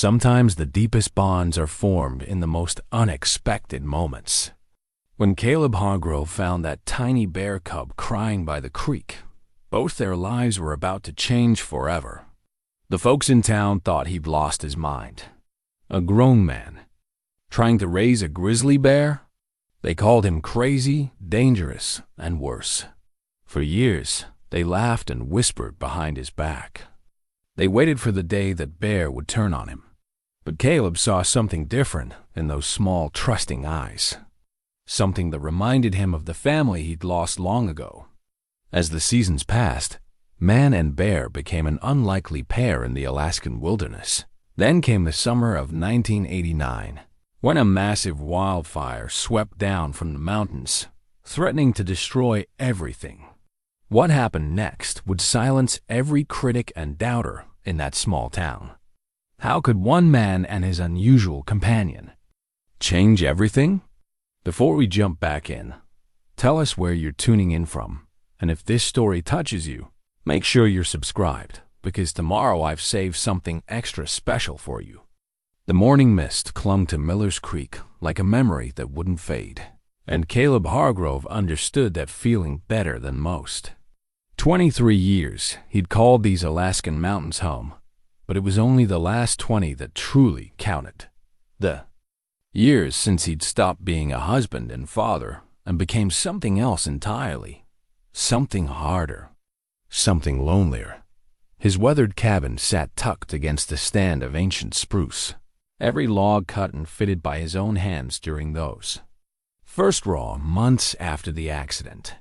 Sometimes the deepest bonds are formed in the most unexpected moments. When Caleb Hargrove found that tiny bear cub crying by the creek, both their lives were about to change forever. The folks in town thought he'd lost his mind. A grown man, trying to raise a grizzly bear? They called him crazy, dangerous, and worse. For years, they laughed and whispered behind his back. They waited for the day that Bear would turn on him. But Caleb saw something different in those small, trusting eyes. Something that reminded him of the family he'd lost long ago. As the seasons passed, man and bear became an unlikely pair in the Alaskan wilderness. Then came the summer of 1989, when a massive wildfire swept down from the mountains, threatening to destroy everything. What happened next would silence every critic and doubter in that small town. How could one man and his unusual companion change everything? Before we jump back in, tell us where you're tuning in from, and if this story touches you, make sure you're subscribed, because tomorrow I've saved something extra special for you. The morning mist clung to Miller's Creek like a memory that wouldn't fade, and Caleb Hargrove understood that feeling better than most. 23 years he'd called these Alaskan mountains home, but it was only the last 20 that truly counted. The years since he'd stopped being a husband and father and became something else entirely. Something harder. Something lonelier. His weathered cabin sat tucked against a stand of ancient spruce, every log cut and fitted by his own hands during those first raw months after the accident.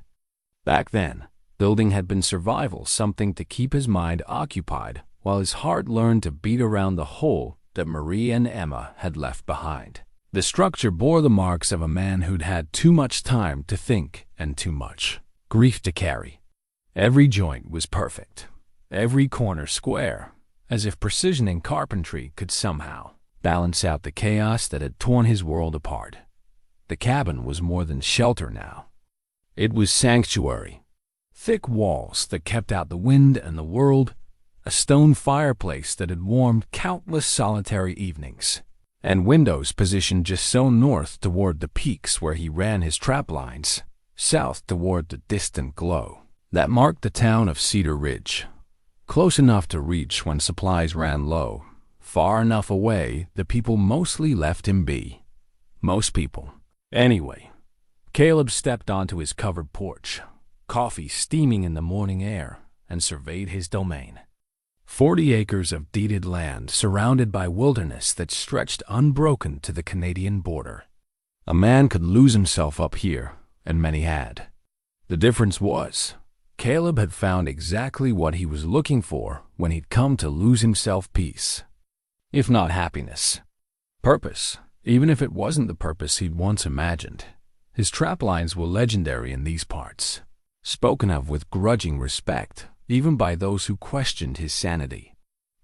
Back then, building had been survival, something to keep his mind occupied while his heart learned to beat around the hole that Marie and Emma had left behind. The structure bore the marks of a man who'd had too much time to think and too much grief to carry. Every joint was perfect, every corner square, as if precision in carpentry could somehow balance out the chaos that had torn his world apart. The cabin was more than shelter now. It was sanctuary. Thick walls that kept out the wind and the world, a stone fireplace that had warmed countless solitary evenings, and windows positioned just so north toward the peaks where he ran his trap lines, south toward the distant glow that marked the town of Cedar Ridge. Close enough to reach when supplies ran low, far enough away the people mostly left him be. Most people. Anyway, Caleb stepped onto his covered porch, coffee steaming in the morning air, and surveyed his domain. 40 acres of deeded land surrounded by wilderness that stretched unbroken to the Canadian border. A man could lose himself up here, and many had. The difference was, Caleb had found exactly what he was looking for when he'd come to lose himself peace. If not happiness. Purpose, even if it wasn't the purpose he'd once imagined. His trap lines were legendary in these parts, spoken of with grudging respect, even by those who questioned his sanity.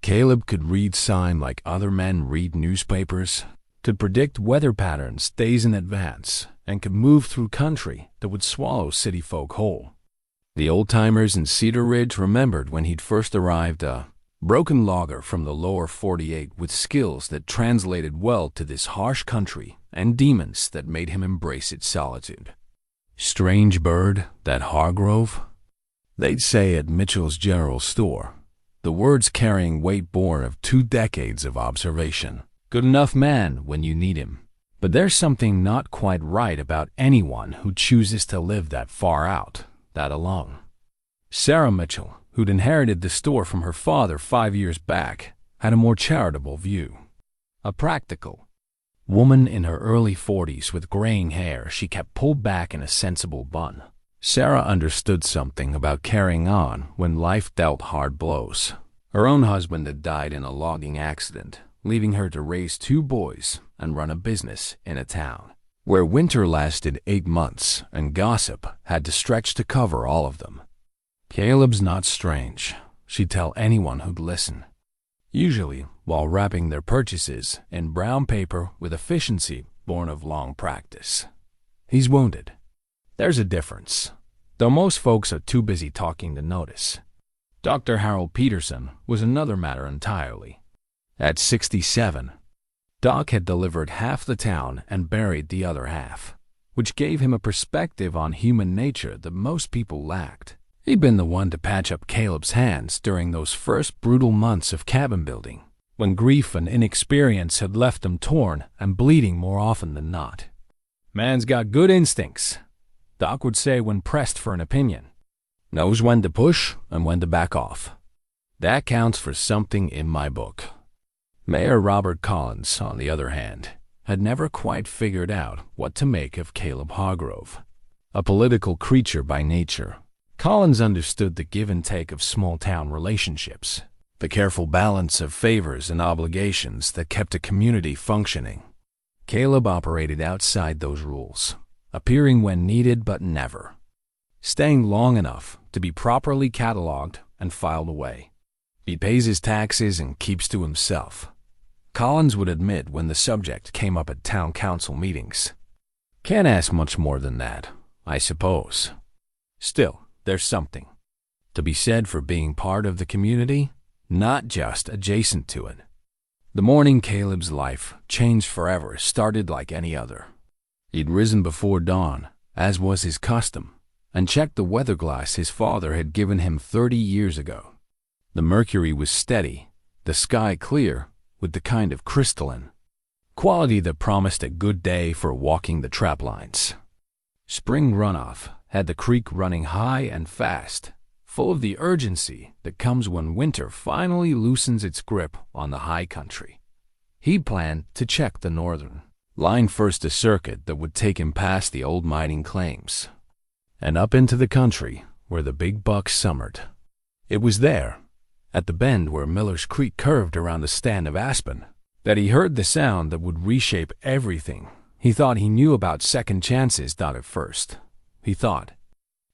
Caleb could read sign like other men read newspapers, could predict weather patterns days in advance, and could move through country that would swallow city folk whole. The old-timers in Cedar Ridge remembered when he'd first arrived, a broken logger from the lower 48 with skills that translated well to this harsh country and demons that made him embrace its solitude. Strange bird, that Hargrove? They'd say at Mitchell's General Store, the words carrying weight born of 2 decades of observation. Good enough man when you need him. But there's something not quite right about anyone who chooses to live that far out, that alone. Sarah Mitchell, who'd inherited the store from her father 5 years back, had a more charitable view. A practical woman in her early 40s with graying hair she kept pulled back in a sensible bun. Sarah understood something about carrying on when life dealt hard blows. Her own husband had died in a logging accident, leaving her to raise 2 boys and run a business in a town where winter lasted 8 months and gossip had to stretch to cover all of them. Caleb's not strange, she'd tell anyone who'd listen. Usually while wrapping their purchases in brown paper with efficiency born of long practice. He's wounded. There's a difference, though most folks are too busy talking to notice. Dr. Harold Peterson was another matter entirely. At 67, Doc had delivered half the town and buried the other half, which gave him a perspective on human nature that most people lacked. He'd been the one to patch up Caleb's hands during those first brutal months of cabin building, when grief and inexperience had left him torn and bleeding more often than not. "Man's got good instincts," Doc would say when pressed for an opinion. "Knows when to push and when to back off. That counts for something in my book." Mayor Robert Collins, on the other hand, had never quite figured out what to make of Caleb Hargrove. A political creature by nature, Collins understood the give and take of small-town relationships, the careful balance of favors and obligations that kept a community functioning. Caleb operated outside those rules, appearing when needed but never, staying long enough to be properly cataloged and filed away. He pays his taxes and keeps to himself, Collins would admit when the subject came up at town council meetings. Can't ask much more than that, I suppose. Still, there's something to be said for being part of the community, not just adjacent to it. The morning Caleb's life changed forever started like any other. He'd risen before dawn, as was his custom, and checked the weather glass his father had given him 30 years ago. The mercury was steady, the sky clear, with the kind of crystalline quality that promised a good day for walking the trap lines. Spring runoff had the creek running high and fast, full of the urgency that comes when winter finally loosens its grip on the high country. He planned to check the northern line first, a circuit that would take him past the old mining claims and up into the country where the big bucks summered. It was there, at the bend where Miller's Creek curved around the stand of aspen, that he heard the sound that would reshape everything he thought he knew about second chances. At first, he thought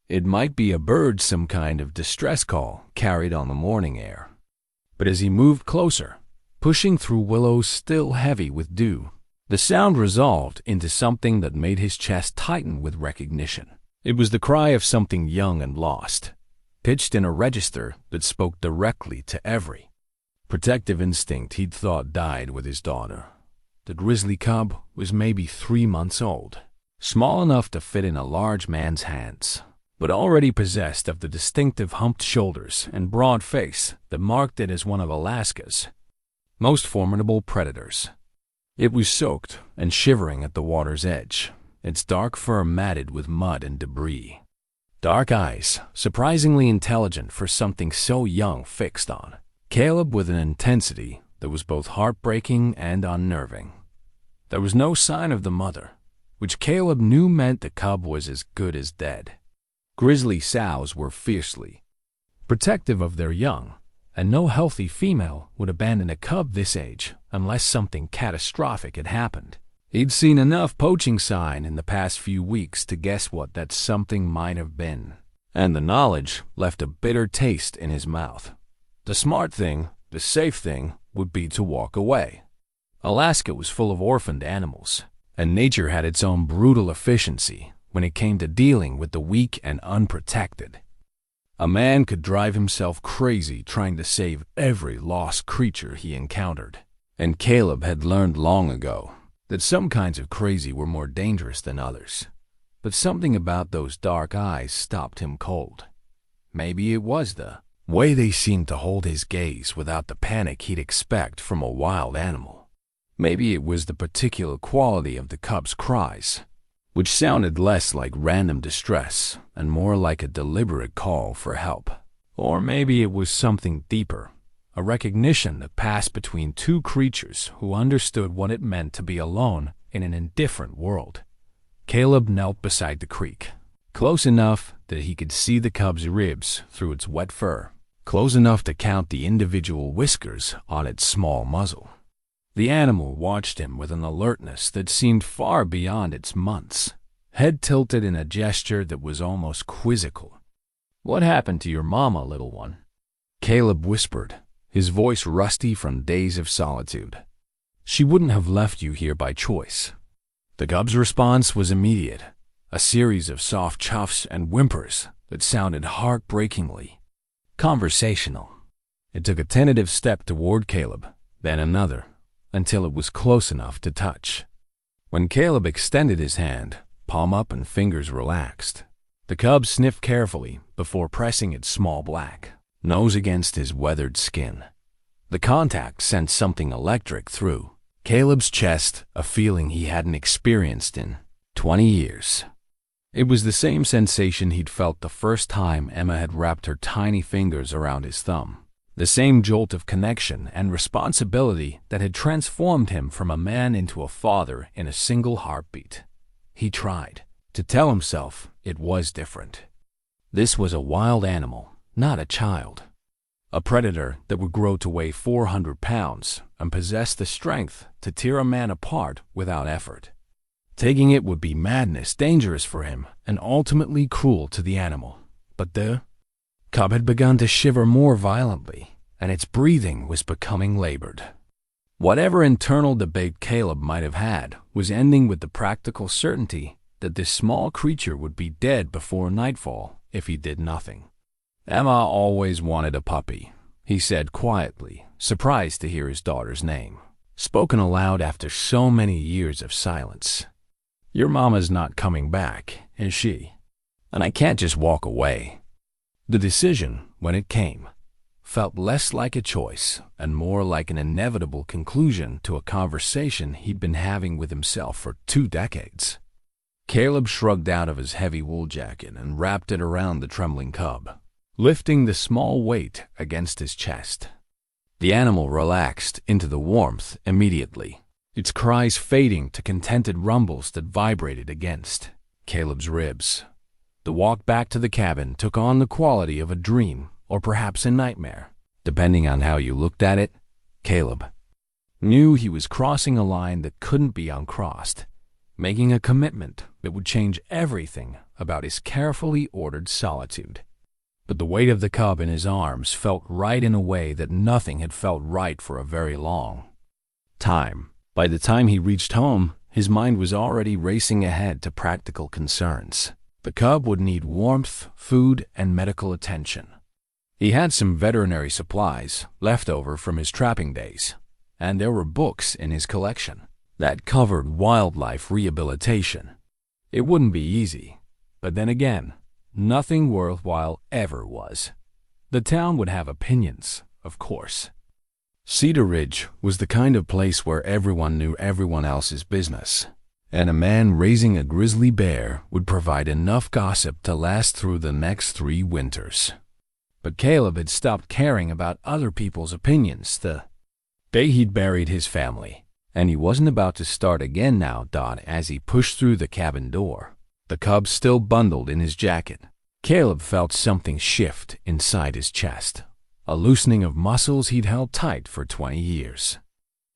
it might be a bird, some kind of distress call carried on the morning air. But as he moved closer, pushing through willows still heavy with dew, the sound resolved into something that made his chest tighten with recognition. It was the cry of something young and lost, pitched in a register that spoke directly to every protective instinct he'd thought died with his daughter. The Grizzly Cub was maybe 3 months old, small enough to fit in a large man's hands, but already possessed of the distinctive humped shoulders and broad face that marked it as one of Alaska's most formidable predators. It was soaked and shivering at the water's edge, its dark fur matted with mud and debris. Dark eyes, surprisingly intelligent for something so young, fixed on Caleb with an intensity that was both heartbreaking and unnerving. There was no sign of the mother, which Caleb knew meant the cub was as good as dead. Grizzly sows were fiercely protective of their young, and no healthy female would abandon a cub this age unless something catastrophic had happened. He'd seen enough poaching sign in the past few weeks to guess what that something might have been, and the knowledge left a bitter taste in his mouth. The smart thing, the safe thing, would be to walk away. Alaska was full of orphaned animals, and nature had its own brutal efficiency when it came to dealing with the weak and unprotected. A man could drive himself crazy trying to save every lost creature he encountered, and Caleb had learned long ago that some kinds of crazy were more dangerous than others. But something about those dark eyes stopped him cold. Maybe it was the way they seemed to hold his gaze without the panic he'd expect from a wild animal. Maybe it was the particular quality of the cub's cries, which sounded less like random distress and more like a deliberate call for help. Or maybe it was something deeper, a recognition that passed between two creatures who understood what it meant to be alone in an indifferent world. Caleb knelt beside the creek, close enough that he could see the cub's ribs through its wet fur, close enough to count the individual whiskers on its small muzzle. The animal watched him with an alertness that seemed far beyond its months, head tilted in a gesture that was almost quizzical. "What happened to your mama, little one?" Caleb whispered, his voice rusty from days of solitude. "She wouldn't have left you here by choice." The cub's response was immediate, a series of soft chuffs and whimpers that sounded heartbreakingly conversational. It took a tentative step toward Caleb, then another, until it was close enough to touch. When Caleb extended his hand, palm up and fingers relaxed, the cub sniffed carefully before pressing its small black nose against his weathered skin. The contact sent something electric through Caleb's chest, a feeling he hadn't experienced in 20 years. It was the same sensation he'd felt the first time Emma had wrapped her tiny fingers around his thumb. The same jolt of connection and responsibility that had transformed him from a man into a father in a single heartbeat. He tried to tell himself it was different. This was a wild animal, not a child. A predator that would grow to weigh 400 pounds and possess the strength to tear a man apart without effort. Taking it would be madness, dangerous for him, and ultimately cruel to the animal. But the cub had begun to shiver more violently, and its breathing was becoming labored. Whatever internal debate Caleb might have had was ending with the practical certainty that this small creature would be dead before nightfall if he did nothing. "Emma always wanted a puppy," he said quietly, surprised to hear his daughter's name, spoken aloud after so many years of silence. "Your mama's not coming back, is she? And I can't just walk away." The decision, when it came, felt less like a choice and more like an inevitable conclusion to a conversation he'd been having with himself for 2 decades. Caleb shrugged out of his heavy wool jacket and wrapped it around the trembling cub, lifting the small weight against his chest. The animal relaxed into the warmth immediately, its cries fading to contented rumbles that vibrated against Caleb's ribs. The walk back to the cabin took on the quality of a dream or perhaps a nightmare, depending on how you looked at it. Caleb knew he was crossing a line that couldn't be uncrossed, making a commitment that would change everything about his carefully ordered solitude. But the weight of the cub in his arms felt right in a way that nothing had felt right for a very long time. By the time he reached home, his mind was already racing ahead to practical concerns. The cub would need warmth, food, and medical attention. He had some veterinary supplies left over from his trapping days, and there were books in his collection that covered wildlife rehabilitation. It wouldn't be easy, but then again, nothing worthwhile ever was. The town would have opinions, of course. Cedar Ridge was the kind of place where everyone knew everyone else's business, and a man raising a grizzly bear would provide enough gossip to last through the next 3 winters. But Caleb had stopped caring about other people's opinions the day he'd buried his family, and he wasn't about to start again now. As he pushed through the cabin door, the cub still bundled in his jacket, Caleb felt something shift inside his chest, a loosening of muscles he'd held tight for 20 years.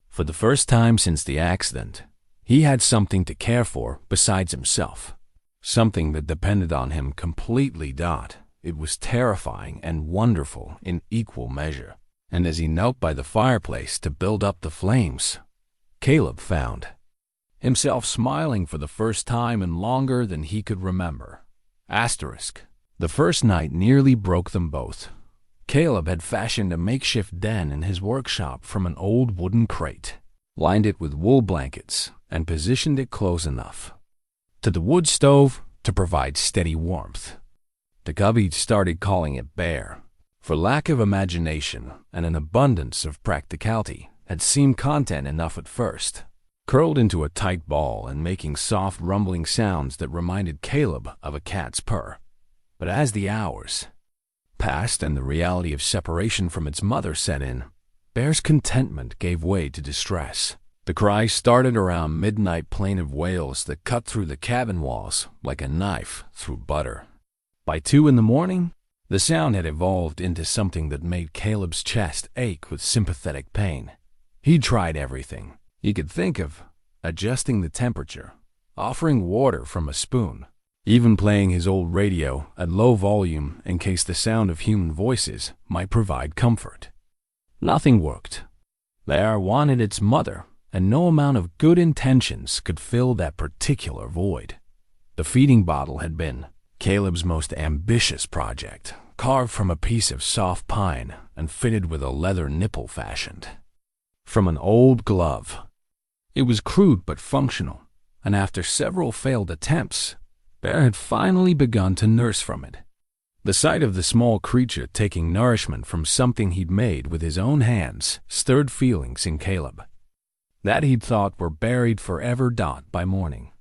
For the first time since the accident, he had something to care for besides himself, something that depended on him completely. It was terrifying and wonderful in equal measure, and as he knelt by the fireplace to build up the flames, Caleb found himself smiling for the first time in longer than he could remember. The first night nearly broke them both. Caleb had fashioned a makeshift den in his workshop from an old wooden crate, lined it with wool blankets, and positioned it close enough to the wood stove to provide steady warmth. The cub he'd started calling it Bear, for lack of imagination and an abundance of practicality, had seemed content enough at first, curled into a tight ball and making soft rumbling sounds that reminded Caleb of a cat's purr. But as the hours passed and the reality of separation from its mother set in, Bear's contentment gave way to distress. The cry started around midnight, plaintive wails that cut through the cabin walls like a knife through butter. By 2 in the morning, the sound had evolved into something that made Caleb's chest ache with sympathetic pain. He'd tried everything he could think of, adjusting the temperature, offering water from a spoon, even playing his old radio at low volume in case the sound of human voices might provide comfort. Nothing worked. Bear wanted its mother, and no amount of good intentions could fill that particular void. The feeding bottle had been Caleb's most ambitious project, carved from a piece of soft pine and fitted with a leather nipple fashioned from an old glove. It was crude but functional, and after several failed attempts, Bear had finally begun to nurse from it. The sight of the small creature taking nourishment from something he'd made with his own hands stirred feelings in Caleb that he'd thought were buried forever. By morning,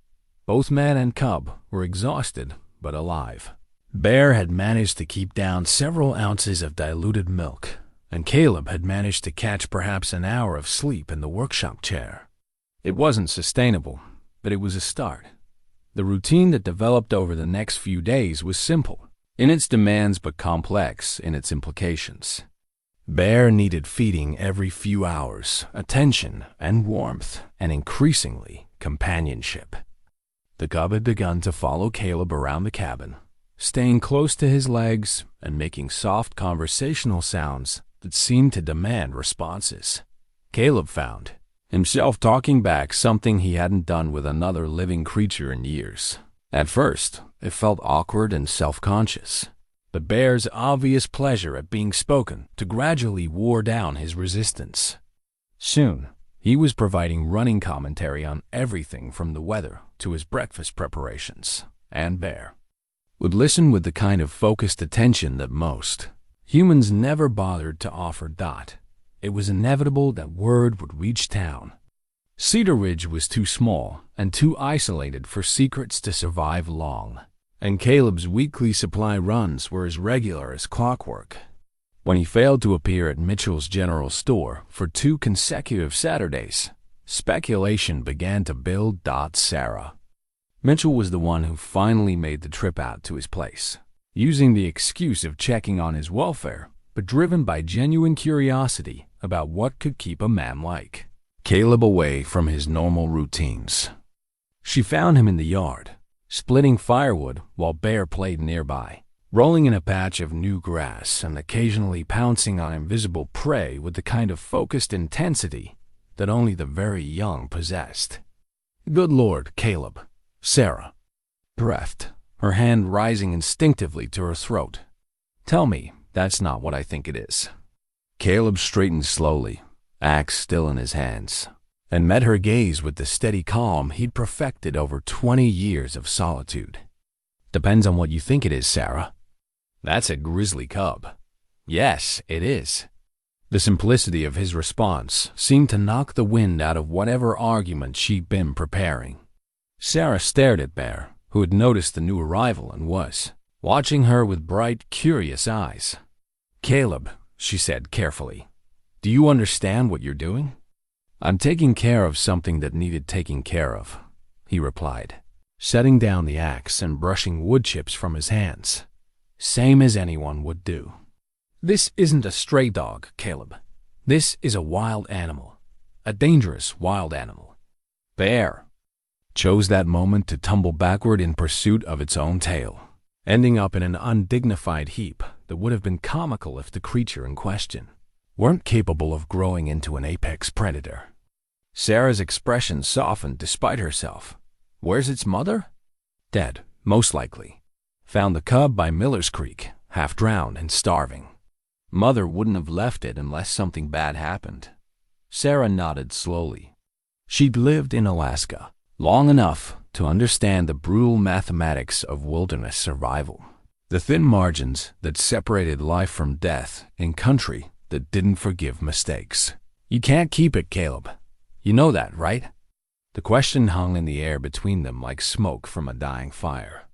both man and cub were exhausted but alive. Bear had managed to keep down several ounces of diluted milk, and Caleb had managed to catch perhaps an hour of sleep in the workshop chair. It wasn't sustainable, but it was a start. The routine that developed over the next few days was simple in its demands but complex in its implications. Bear needed feeding every few hours, attention and warmth, and increasingly companionship. The cub had begun to follow Caleb around the cabin, staying close to his legs and making soft conversational sounds that seemed to demand responses. Caleb found himself talking back something he hadn't done with another living creature in years. At first, it felt awkward and self-conscious, but Bear's obvious pleasure at being spoken to gradually wore down his resistance. Soon, he was providing running commentary on everything from the weather to his breakfast preparations, and Bear would listen with the kind of focused attention that most humans never bothered to offer. It was inevitable that word would reach town. Cedar Ridge was too small and too isolated for secrets to survive long, and Caleb's weekly supply runs were as regular as clockwork. When he failed to appear at Mitchell's General Store for 2 consecutive Saturdays, speculation began to build. Sarah. Mitchell was the one who finally made the trip out to his place, using the excuse of checking on his welfare, but driven by genuine curiosity about what could keep a man like Caleb away from his normal routines. She found him in the yard, splitting firewood while Bear played nearby, rolling in a patch of new grass and occasionally pouncing on invisible prey with the kind of focused intensity that only the very young possessed. "Good Lord, Caleb," Sarah breathed, her hand rising instinctively to her throat. "Tell me that's not what I think it is." Caleb straightened slowly, axe still in his hands, and met her gaze with the steady calm he'd perfected over 20 years of solitude. "Depends on what you think it is, Sarah." "That's a grizzly cub." "Yes, it is." The simplicity of his response seemed to knock the wind out of whatever argument she'd been preparing. Sarah stared at Bear, who had noticed the new arrival and was watching her with bright, curious eyes. "Caleb," she said carefully, "do you understand what you're doing?" "I'm taking care of something that needed taking care of," he replied, setting down the axe and brushing wood chips from his hands, same as anyone would do. "This isn't a stray dog, Caleb. This is a wild animal, a dangerous wild animal." Bear chose that moment to tumble backward in pursuit of its own tail, ending up in an undignified heap that would have been comical if the creature in question weren't capable of growing into an apex predator. Sarah's expression softened despite herself. "Where's its mother?" "Dead, most likely. Found the cub by Miller's Creek, half drowned and starving. Mother wouldn't have left it unless something bad happened." Sarah nodded slowly. She'd lived in Alaska long enough to understand the brutal mathematics of wilderness survival, the thin margins that separated life from death in country that didn't forgive mistakes. "You can't keep it, Caleb. You know that, right?" The question hung in the air between them like smoke from a dying fire.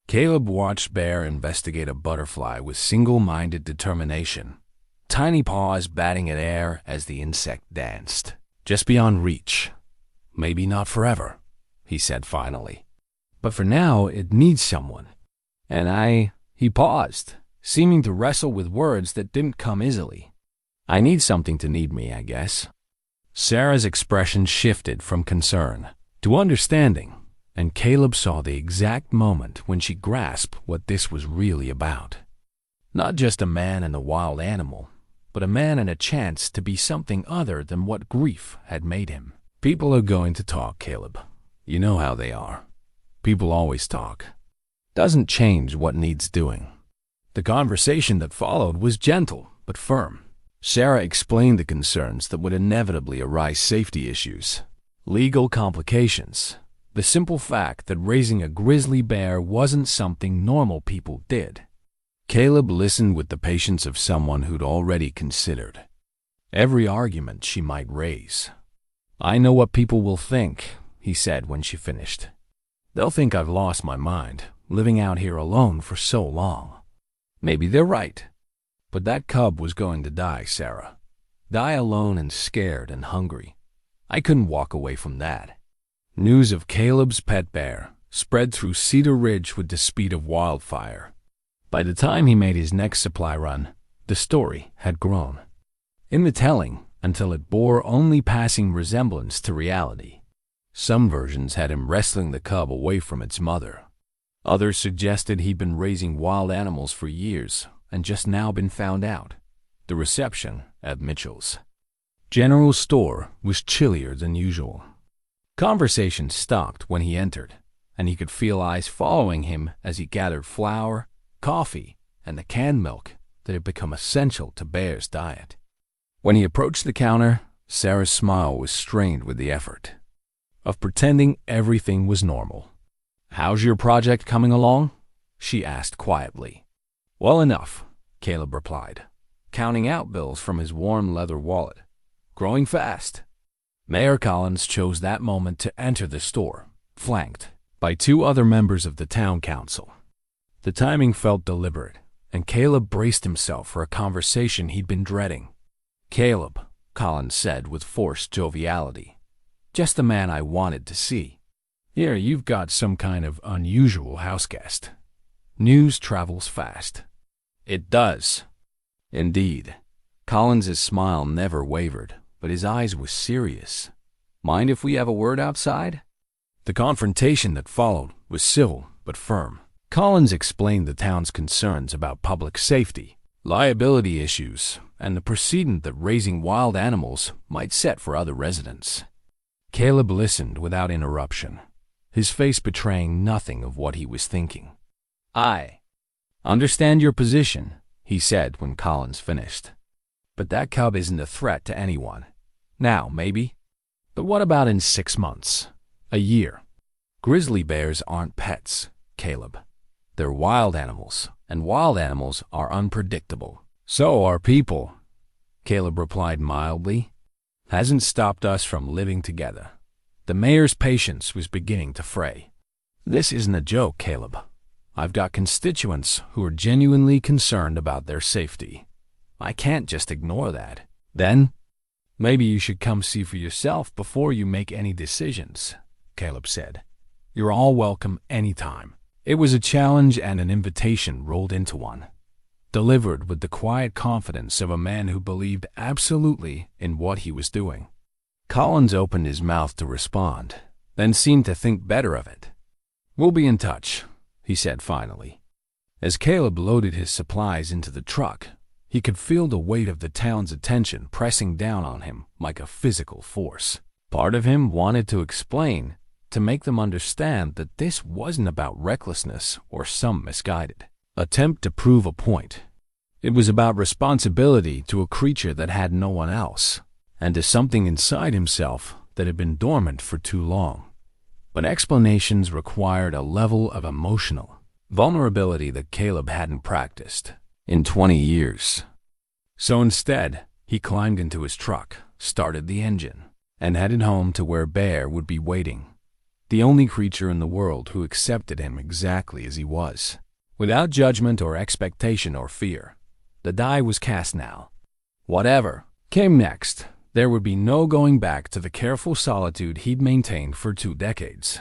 Caleb watched Bear investigate a butterfly with single-minded determination, tiny paws batting at air as the insect danced. "Just beyond reach. Maybe not forever," he said finally. "But for now, it needs someone. And He paused, seeming to wrestle with words that didn't come easily. "I need something to need me, I guess." Sarah's expression shifted from concern to understanding, and Caleb saw the exact moment when she grasped what this was really about. Not just a man and a wild animal, but a man and a chance to be something other than what grief had made him. "People are going to talk, Caleb. You know how they are. People always talk. Doesn't change what needs doing." The conversation that followed was gentle but firm. Sarah explained the concerns that would inevitably arise: safety issues, legal complications, the simple fact that raising a grizzly bear wasn't something normal people did. Caleb listened with the patience of someone who'd already considered every argument she might raise. "I know what people will think," he said when she finished. "They'll think I've lost my mind, living out here alone for so long. Maybe they're right. But that cub was going to die, Sarah. Die alone and scared and hungry. I couldn't walk away from that." News of Caleb's pet bear spread through Cedar Ridge with the speed of wildfire. By the time he made his next supply run, the story had grown in the telling until it bore only passing resemblance to reality. Some versions had him wrestling the cub away from its mother. Others suggested he'd been raising wild animals for years and just now been found out. The reception at Mitchell's general store was chillier than usual. Conversation stopped when he entered, and he could feel eyes following him as he gathered flour, coffee, and the canned milk that had become essential to Bear's diet. When he approached the counter, Sarah's smile was strained with the effort of pretending everything was normal. "How's your project coming along?" she asked quietly. "Well enough," Caleb replied, counting out bills from his warm leather wallet. "Growing fast." Mayor Collins chose that moment to enter the store, flanked by two other members of the town council. The timing felt deliberate, and Caleb braced himself for a conversation he'd been dreading. "Caleb," Collins said with forced joviality, "just the man I wanted to see. Here, you've got some kind of unusual houseguest. News travels fast." "It does." Indeed. Collins's smile never wavered, but his eyes were serious. "Mind if we have a word outside?" The confrontation that followed was civil but firm. Collins explained the town's concerns about public safety, liability issues, and the precedent that raising wild animals might set for other residents. Caleb listened without interruption, his face betraying nothing of what he was thinking. "I understand your position," he said when Collins finished. "But that cub isn't a threat to anyone. Now, maybe. But what about in 6 months? A year? Grizzly bears aren't pets, Caleb. They're wild animals, and wild animals are unpredictable. So are people," Caleb replied mildly. "Hasn't stopped us from living together." The mayor's patience was beginning to fray. "This isn't a joke, Caleb. I've got constituents who are genuinely concerned about their safety. I can't just ignore that." "Then, maybe you should come see for yourself before you make any decisions," Caleb said. "You're all welcome anytime." It was a challenge and an invitation rolled into one, delivered with the quiet confidence of a man who believed absolutely in what he was doing. Collins opened his mouth to respond, then seemed to think better of it. "We'll be in touch," he said finally. As Caleb loaded his supplies into the truck, he could feel the weight of the town's attention pressing down on him like a physical force. Part of him wanted to explain, to make them understand that this wasn't about recklessness or some misguided attempt to prove a point. It was about responsibility to a creature that had no one else, and to something inside himself that had been dormant for too long. But explanations required a level of emotional vulnerability that Caleb hadn't practiced in 20 years. So instead, he climbed into his truck, started the engine, and headed home to where Bear would be waiting, the only creature in the world who accepted him exactly as he was, without judgment or expectation or fear. The die was cast now. Whatever came next, there would be no going back to the careful solitude he'd maintained for 2 decades.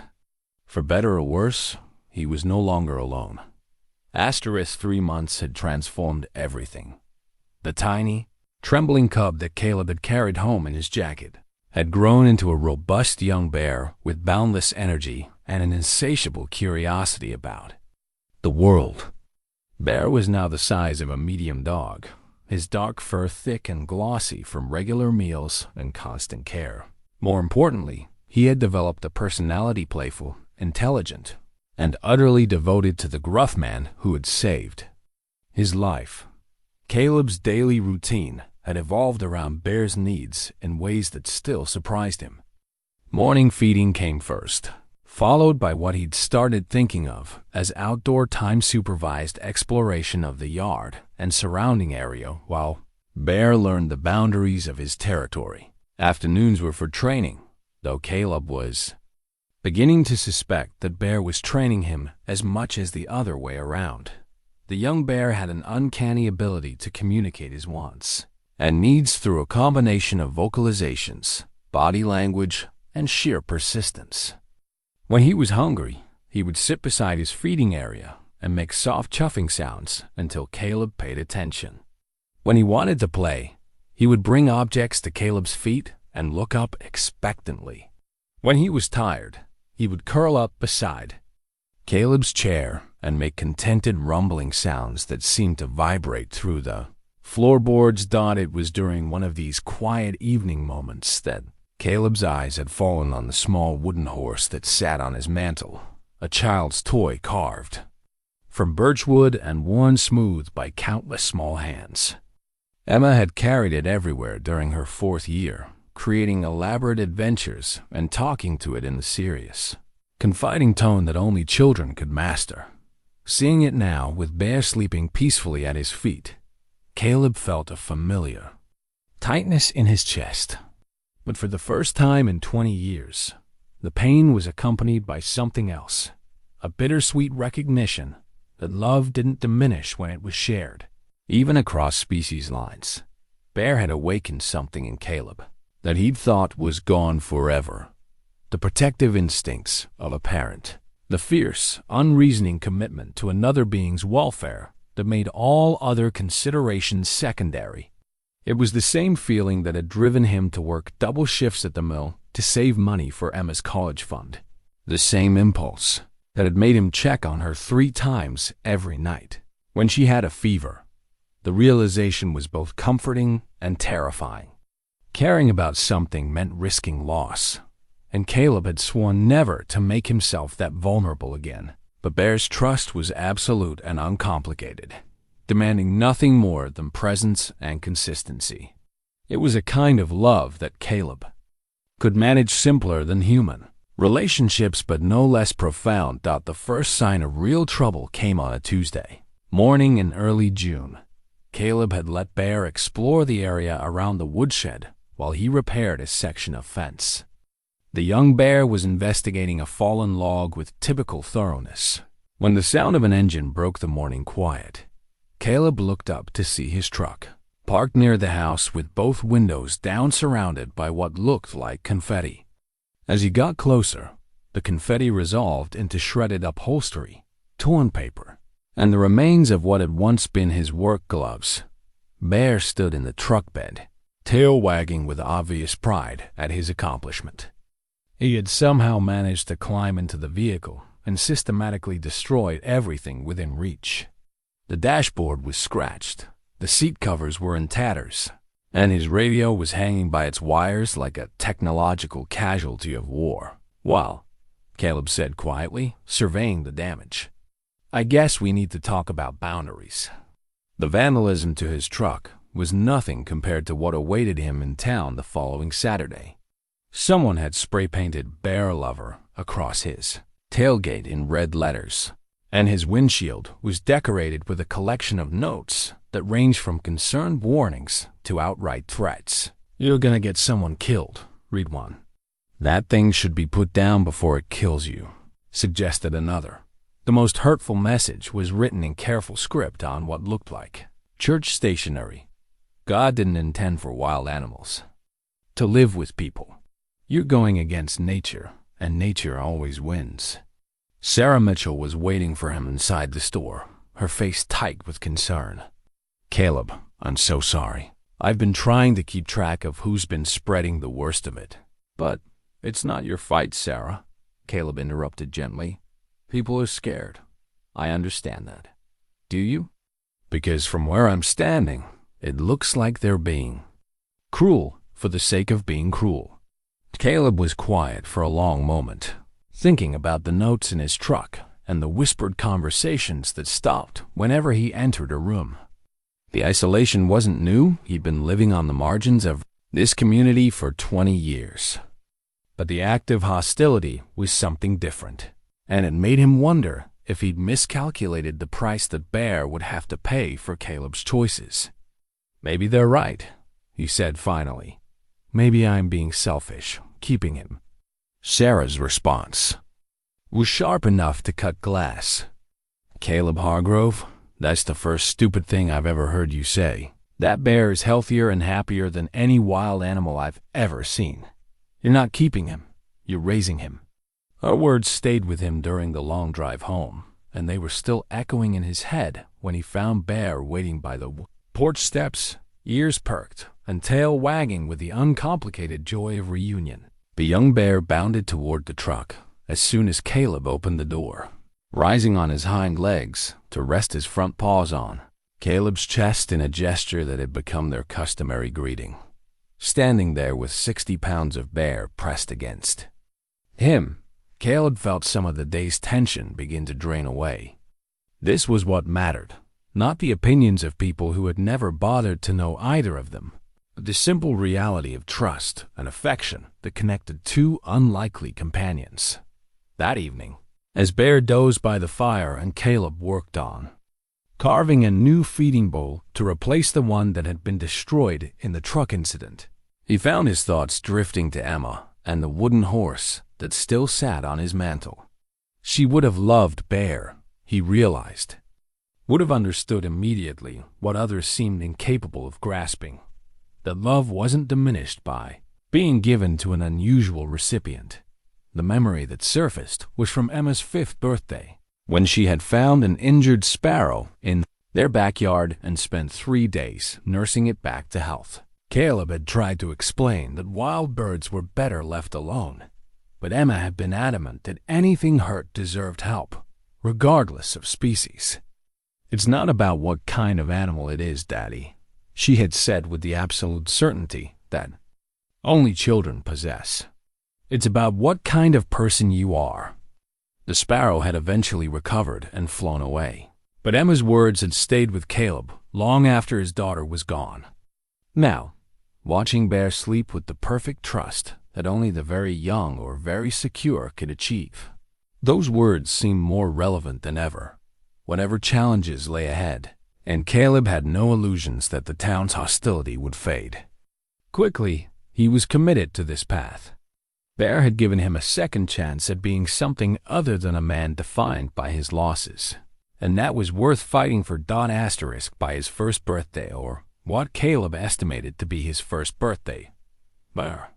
For better or worse, he was no longer alone. Asterisk 3 months had transformed everything. The tiny, trembling cub that Caleb had carried home in his jacket had grown into a robust young bear with boundless energy and an insatiable curiosity about the world. Bear was now the size of a medium dog, his dark fur thick and glossy from regular meals and constant care. More importantly, he had developed a personality playful, intelligent, and utterly devoted to the gruff man who had saved his life. Caleb's daily routine had evolved around Bear's needs in ways that still surprised him. Morning feeding came first, followed by what he'd started thinking of as outdoor time-supervised exploration of the yard and surrounding area while Bear learned the boundaries of his territory. Afternoons were for training, though Caleb was beginning to suspect that Bear was training him as much as the other way around. The young bear had an uncanny ability to communicate his wants and needs through a combination of vocalizations, body language, and sheer persistence. When he was hungry, he would sit beside his feeding area and make soft chuffing sounds until Caleb paid attention. When he wanted to play, he would bring objects to Caleb's feet and look up expectantly. When he was tired, he would curl up beside Caleb's chair and make contented rumbling sounds that seemed to vibrate through the floorboards. It was during one of these quiet evening moments that Caleb's eyes had fallen on the small wooden horse that sat on his mantel, a child's toy carved from birchwood and worn smooth by countless small hands. Emma had carried it everywhere during her 4th year, creating elaborate adventures and talking to it in the serious, confiding tone that only children could master. Seeing it now, with Bear sleeping peacefully at his feet, Caleb felt a familiar tightness in his chest. But for the first time in 20 years, the pain was accompanied by something else, a bittersweet recognition that love didn't diminish when it was shared, even across species lines. Bear had awakened something in Caleb that he'd thought was gone forever. The protective instincts of a parent, the fierce, unreasoning commitment to another being's welfare that made all other considerations secondary. It was the same feeling that had driven him to work double shifts at the mill to save money for Emma's college fund. The same impulse that had made him check on her 3 times every night when she had a fever. The realization was both comforting and terrifying. Caring about something meant risking loss, and Caleb had sworn never to make himself that vulnerable again. But Bear's trust was absolute and uncomplicated, demanding nothing more than presence and consistency. It was a kind of love that Caleb could manage, simpler than human relationships but no less profound. The first sign of real trouble came on a Tuesday morning in early June. Caleb had let Bear explore the area around the woodshed while he repaired a section of fence. The young bear was investigating a fallen log with typical thoroughness when the sound of an engine broke the morning quiet. Caleb looked up to see his truck, parked near the house with both windows down, surrounded by what looked like confetti. As he got closer, the confetti resolved into shredded upholstery, torn paper, and the remains of what had once been his work gloves. Bear stood in the truck bed, tail wagging with obvious pride at his accomplishment. He had somehow managed to climb into the vehicle and systematically destroyed everything within reach. The dashboard was scratched, the seat covers were in tatters, and his radio was hanging by its wires like a technological casualty of war. "Well," Caleb said quietly, surveying the damage, "I guess we need to talk about boundaries." The vandalism to his truck was nothing compared to what awaited him in town the following Saturday. Someone had spray-painted "Bear Lover" across his tailgate in red letters, and his windshield was decorated with a collection of notes that ranged from concerned warnings to outright threats. "You're gonna get someone killed," read one. "That thing should be put down before it kills you," suggested another. The most hurtful message was written in careful script on what looked like church stationery. "God didn't intend for wild animals to live with people. You're going against nature, and nature always wins." Sarah Mitchell was waiting for him inside the store, her face tight with concern. "Caleb, I'm so sorry. I've been trying to keep track of who's been spreading the worst of it." "But it's not your fight, Sarah," Caleb interrupted gently. "People are scared. I understand that. Do you?" "Because from where I'm standing, it looks like they're being cruel for the sake of being cruel." Caleb was quiet for a long moment, thinking about the notes in his truck and the whispered conversations that stopped whenever he entered a room. The isolation wasn't new. He'd been living on the margins of this community for 20 years. But the active hostility was something different, and it made him wonder if he'd miscalculated the price that Bear would have to pay for Caleb's choices. "Maybe they're right," he said finally. "Maybe I'm being selfish, keeping him." Sarah's response was sharp enough to cut glass. "Caleb Hargrove, that's the first stupid thing I've ever heard you say. That bear is healthier and happier than any wild animal I've ever seen. You're not keeping him, you're raising him." Her words stayed with him during the long drive home, and they were still echoing in his head when he found Bear waiting by the porch steps, ears perked and tail wagging with the uncomplicated joy of reunion. The young bear bounded toward the truck as soon as Caleb opened the door, rising on his hind legs to rest his front paws on Caleb's chest in a gesture that had become their customary greeting, standing there with 60 pounds of bear pressed against him. Caleb felt some of the day's tension begin to drain away. This was what mattered, not the opinions of people who had never bothered to know either of them, but the simple reality of trust and affection that connected two unlikely companions. That evening, as Bear dozed by the fire and Caleb worked on carving a new feeding bowl to replace the one that had been destroyed in the truck incident, he found his thoughts drifting to Emma and the wooden horse that still sat on his mantle. She would have loved Bear, he realized, would have understood immediately what others seemed incapable of grasping, that love wasn't diminished by being given to an unusual recipient. The memory that surfaced was from Emma's 5th birthday, when she had found an injured sparrow in their backyard and spent 3 days nursing it back to health. Caleb had tried to explain that wild birds were better left alone, but Emma had been adamant that anything hurt deserved help, regardless of species. "It's not about what kind of animal it is, Daddy," she had said with the absolute certainty that only children possess. "It's about what kind of person you are." The sparrow had eventually recovered and flown away, but Emma's words had stayed with Caleb long after his daughter was gone. Now, watching Bear sleep with the perfect trust that only the very young or very secure could achieve, those words seemed more relevant than ever, whatever challenges lay ahead, and Caleb had no illusions that the town's hostility would fade. Quickly, he was committed to this path. Bear had given him a second chance at being something other than a man defined by his losses, and that was worth fighting for. By his first birthday, or what Caleb estimated to be his first birthday, Bear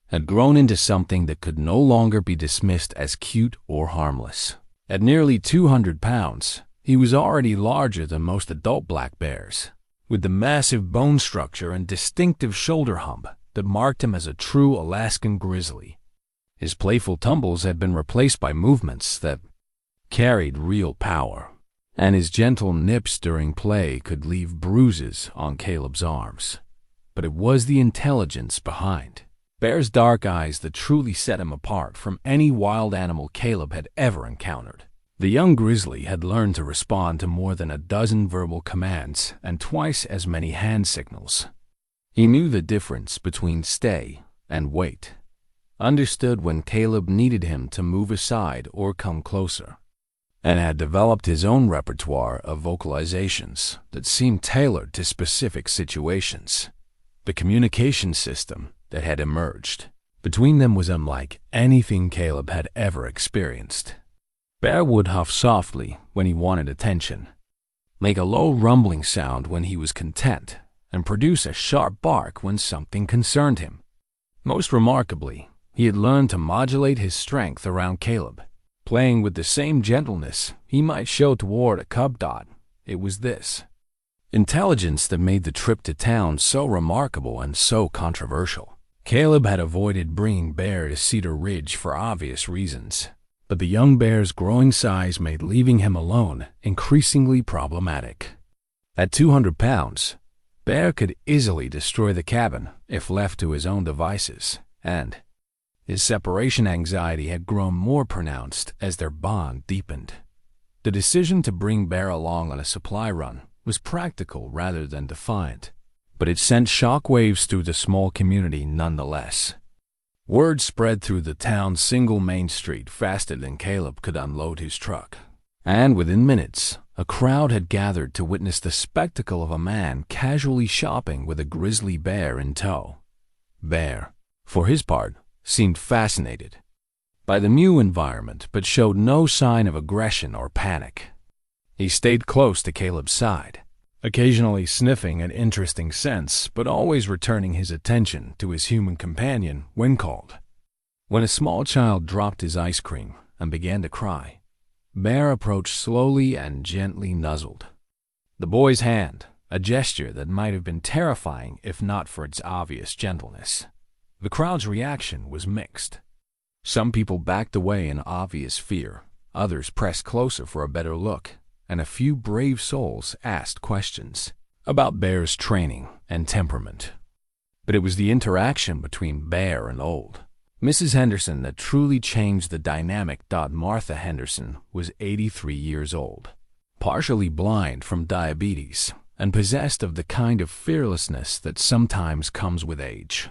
had grown into something that could no longer be dismissed as cute or harmless. At nearly 200 pounds, he was already larger than most adult black bears, with the massive bone structure and distinctive shoulder hump that marked him as a true Alaskan grizzly. His playful tumbles had been replaced by movements that carried real power, and his gentle nips during play could leave bruises on Caleb's arms. But it was the intelligence behind Bear's dark eyes that truly set him apart from any wild animal Caleb had ever encountered. The young grizzly had learned to respond to more than a dozen verbal commands and twice as many hand signals. He knew the difference between stay and wait, understood when Caleb needed him to move aside or come closer, and had developed his own repertoire of vocalizations that seemed tailored to specific situations. The communication system that had emerged between them was unlike anything Caleb had ever experienced. Bear would huff softly when he wanted attention, make a low rumbling sound when he was content, and produce a sharp bark when something concerned him. Most remarkably, he had learned to modulate his strength around Caleb, playing with the same gentleness he might show toward a cub dog. It was this intelligence that made the trip to town so remarkable and so controversial. Caleb had avoided bringing Bear to Cedar Ridge for obvious reasons, but the young bear's growing size made leaving him alone increasingly problematic. At 200 pounds, Bear could easily destroy the cabin if left to his own devices, and his separation anxiety had grown more pronounced as their bond deepened. The decision to bring Bear along on a supply run was practical rather than defiant, but it sent shockwaves through the small community nonetheless. Word spread through the town's single main street faster than Caleb could unload his truck, and within minutes, a crowd had gathered to witness the spectacle of a man casually shopping with a grizzly bear in tow. Bear, for his part, seemed fascinated by the new environment but showed no sign of aggression or panic. He stayed close to Caleb's side, occasionally sniffing at interesting scents but always returning his attention to his human companion when called. When a small child dropped his ice cream and began to cry, Bear approached slowly and gently nuzzled the boy's hand, a gesture that might have been terrifying if not for its obvious gentleness. The crowd's reaction was mixed. Some people backed away in obvious fear, others pressed closer for a better look, and a few brave souls asked questions about Bear's training and temperament. But it was the interaction between Bear and old Mrs. Henderson that truly changed the dynamic. Martha Henderson was 83 years old, partially blind from diabetes, and possessed of the kind of fearlessness that sometimes comes with age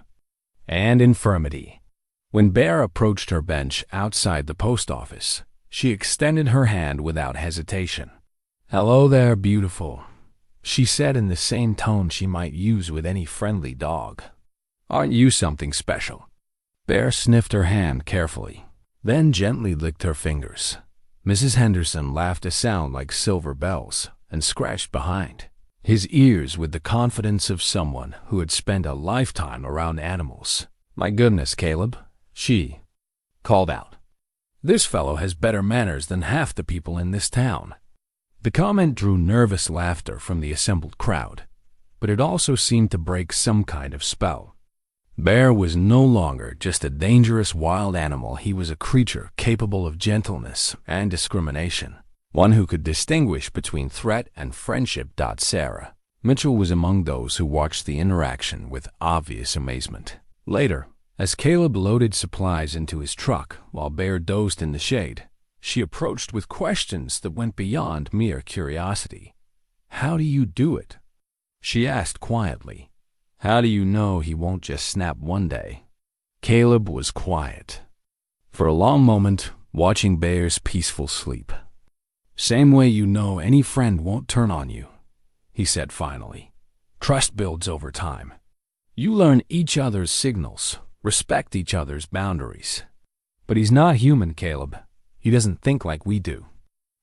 and infirmity. When Bear approached her bench outside the post office, she extended her hand without hesitation. "Hello there, beautiful," she said in the same tone she might use with any friendly dog. "Aren't you something special?" Bear sniffed her hand carefully, then gently licked her fingers. Mrs. Henderson laughed a sound like silver bells and scratched behind his ears with the confidence of someone who had spent a lifetime around animals. "My goodness, Caleb," she called out. "This fellow has better manners than half the people in this town." The comment drew nervous laughter from the assembled crowd, but it also seemed to break some kind of spell. Bear was no longer just a dangerous wild animal. He was a creature capable of gentleness and discrimination, one who could distinguish between threat and friendship. Sarah Mitchell was among those who watched the interaction with obvious amazement. Later, as Caleb loaded supplies into his truck while Bear dozed in the shade, she approached with questions that went beyond mere curiosity. "How do you do it?" she asked quietly. "How do you know he won't just snap one day?" Caleb was quiet for a long moment, watching Bear's peaceful sleep. "Same way you know any friend won't turn on you," he said finally. "Trust builds over time. You learn each other's signals, respect each other's boundaries." "But he's not human, Caleb. He doesn't think like we do."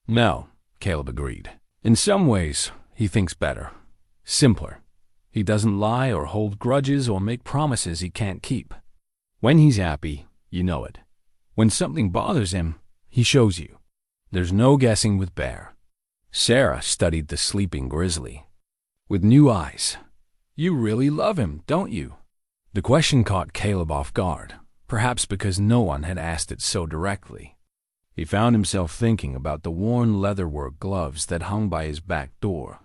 "No," Caleb agreed. "In some ways, he thinks better, simpler. He doesn't lie or hold grudges or make promises he can't keep. When he's happy, you know it. When something bothers him, he shows you. There's no guessing with Bear." Sarah studied the sleeping grizzly with new eyes. "You really love him, don't you?" The question caught Caleb off guard, perhaps because no one had asked it so directly. He found himself thinking about the worn leatherwork gloves that hung by his back door,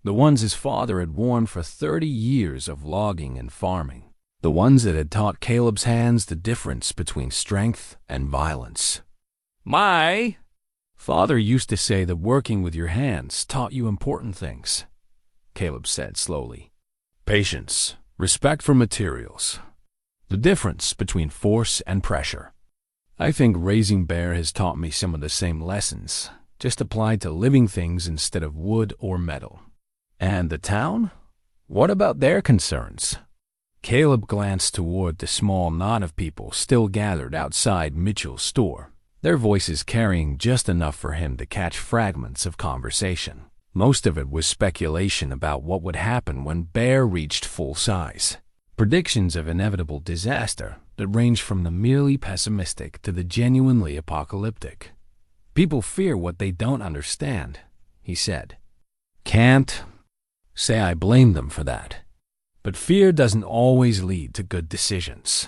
the ones his father had worn for 30 years of logging and farming, the ones that had taught Caleb's hands the difference between strength and violence. "My father used to say that working with your hands taught you important things," Caleb said slowly. "Patience, respect for materials, the difference between force and pressure. I think raising Bear has taught me some of the same lessons, just applied to living things instead of wood or metal." "And the town? What about their concerns?" Caleb glanced toward the small knot of people still gathered outside Mitchell's store, their voices carrying just enough for him to catch fragments of conversation. Most of it was speculation about what would happen when Bear reached full size, predictions of inevitable disaster that ranged from the merely pessimistic to the genuinely apocalyptic. "People fear what they don't understand," he said. "Can't say I blame them for that. But fear doesn't always lead to good decisions."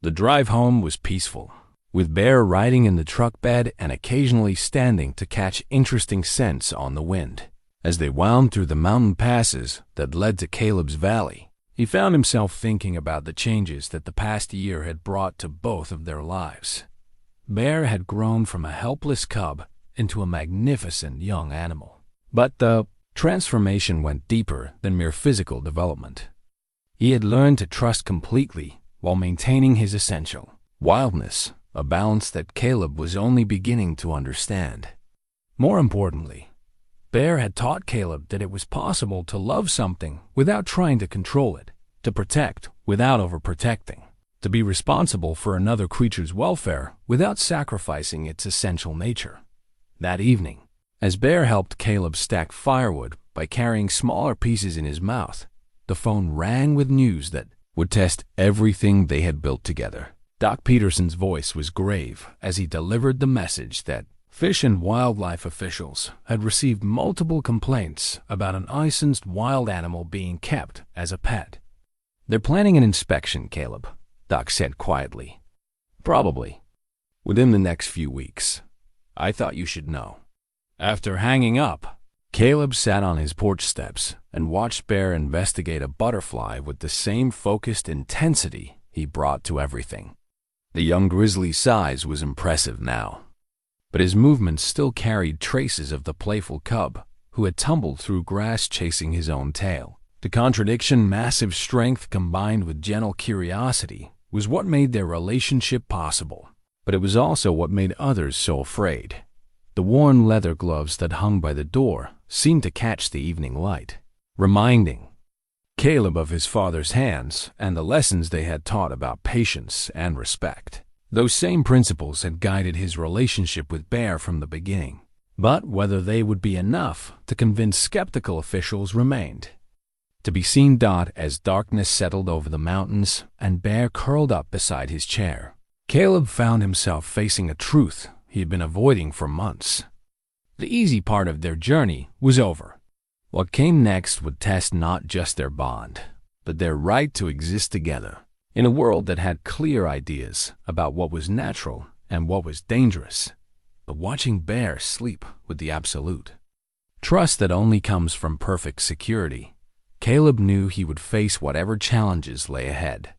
The drive home was peaceful, with Bear riding in the truck bed and occasionally standing to catch interesting scents on the wind. As they wound through the mountain passes that led to Caleb's valley, he found himself thinking about the changes that the past year had brought to both of their lives. Bear had grown from a helpless cub into a magnificent young animal, but the Transformation went deeper than mere physical development. He had learned to trust completely while maintaining his essential wildness, a balance that Caleb was only beginning to understand. More importantly, Bear had taught Caleb that it was possible to love something without trying to control it, to protect without overprotecting, to be responsible for another creature's welfare without sacrificing its essential nature. That evening, as Bear helped Caleb stack firewood by carrying smaller pieces in his mouth, the phone rang with news that would test everything they had built together. Doc Peterson's voice was grave as he delivered the message that Fish and wildlife officials had received multiple complaints about an licensed wild animal being kept as a pet. "They're planning an inspection, Caleb," Doc said quietly. "Probably within the next few weeks. I thought you should know." After hanging up, Caleb sat on his porch steps and watched Bear investigate a butterfly with the same focused intensity he brought to everything. The young grizzly's size was impressive now, but his movements still carried traces of the playful cub who had tumbled through grass chasing his own tail. The contradiction, massive strength combined with gentle curiosity, was what made their relationship possible, but it was also what made others so afraid. The worn leather gloves that hung by the door seemed to catch the evening light, reminding Caleb of his father's hands and the lessons they had taught about patience and respect. Those same principles had guided his relationship with Bear from the beginning, but whether they would be enough to convince skeptical officials remained to be seen. As darkness settled over the mountains and Bear curled up beside his chair, Caleb found himself facing a truth he had been avoiding for months. The easy part of their journey was over. What came next would test not just their bond, but their right to exist together in a world that had clear ideas about what was natural and what was dangerous, but watching Bear sleep with the absolute trust that only comes from perfect security, Caleb knew he would face whatever challenges lay ahead.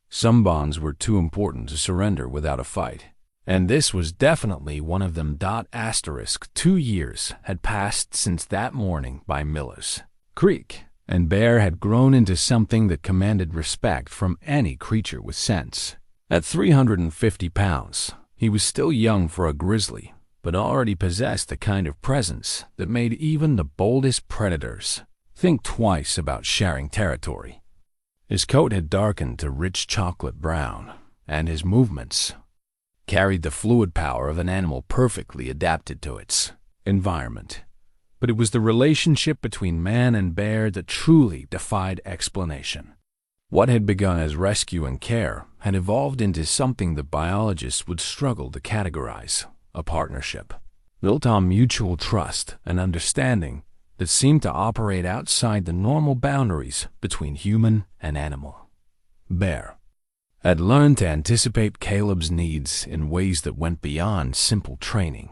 Some bonds were too important to surrender without a fight, and this was definitely one of them. 2 years had passed since that morning by Miller's Creek, and Bear had grown into something that commanded respect from any creature with sense. At 350 pounds, he was still young for a grizzly, but already possessed the kind of presence that made even the boldest predators think twice about sharing territory. His coat had darkened to rich chocolate brown, and his movements carried the fluid power of an animal perfectly adapted to its environment. But it was the relationship between man and bear that truly defied explanation. What had begun as rescue and care had evolved into something that biologists would struggle to categorize: a partnership, built on mutual trust and understanding that seemed to operate outside the normal boundaries between human and animal. Bear had learned to anticipate Caleb's needs in ways that went beyond simple training.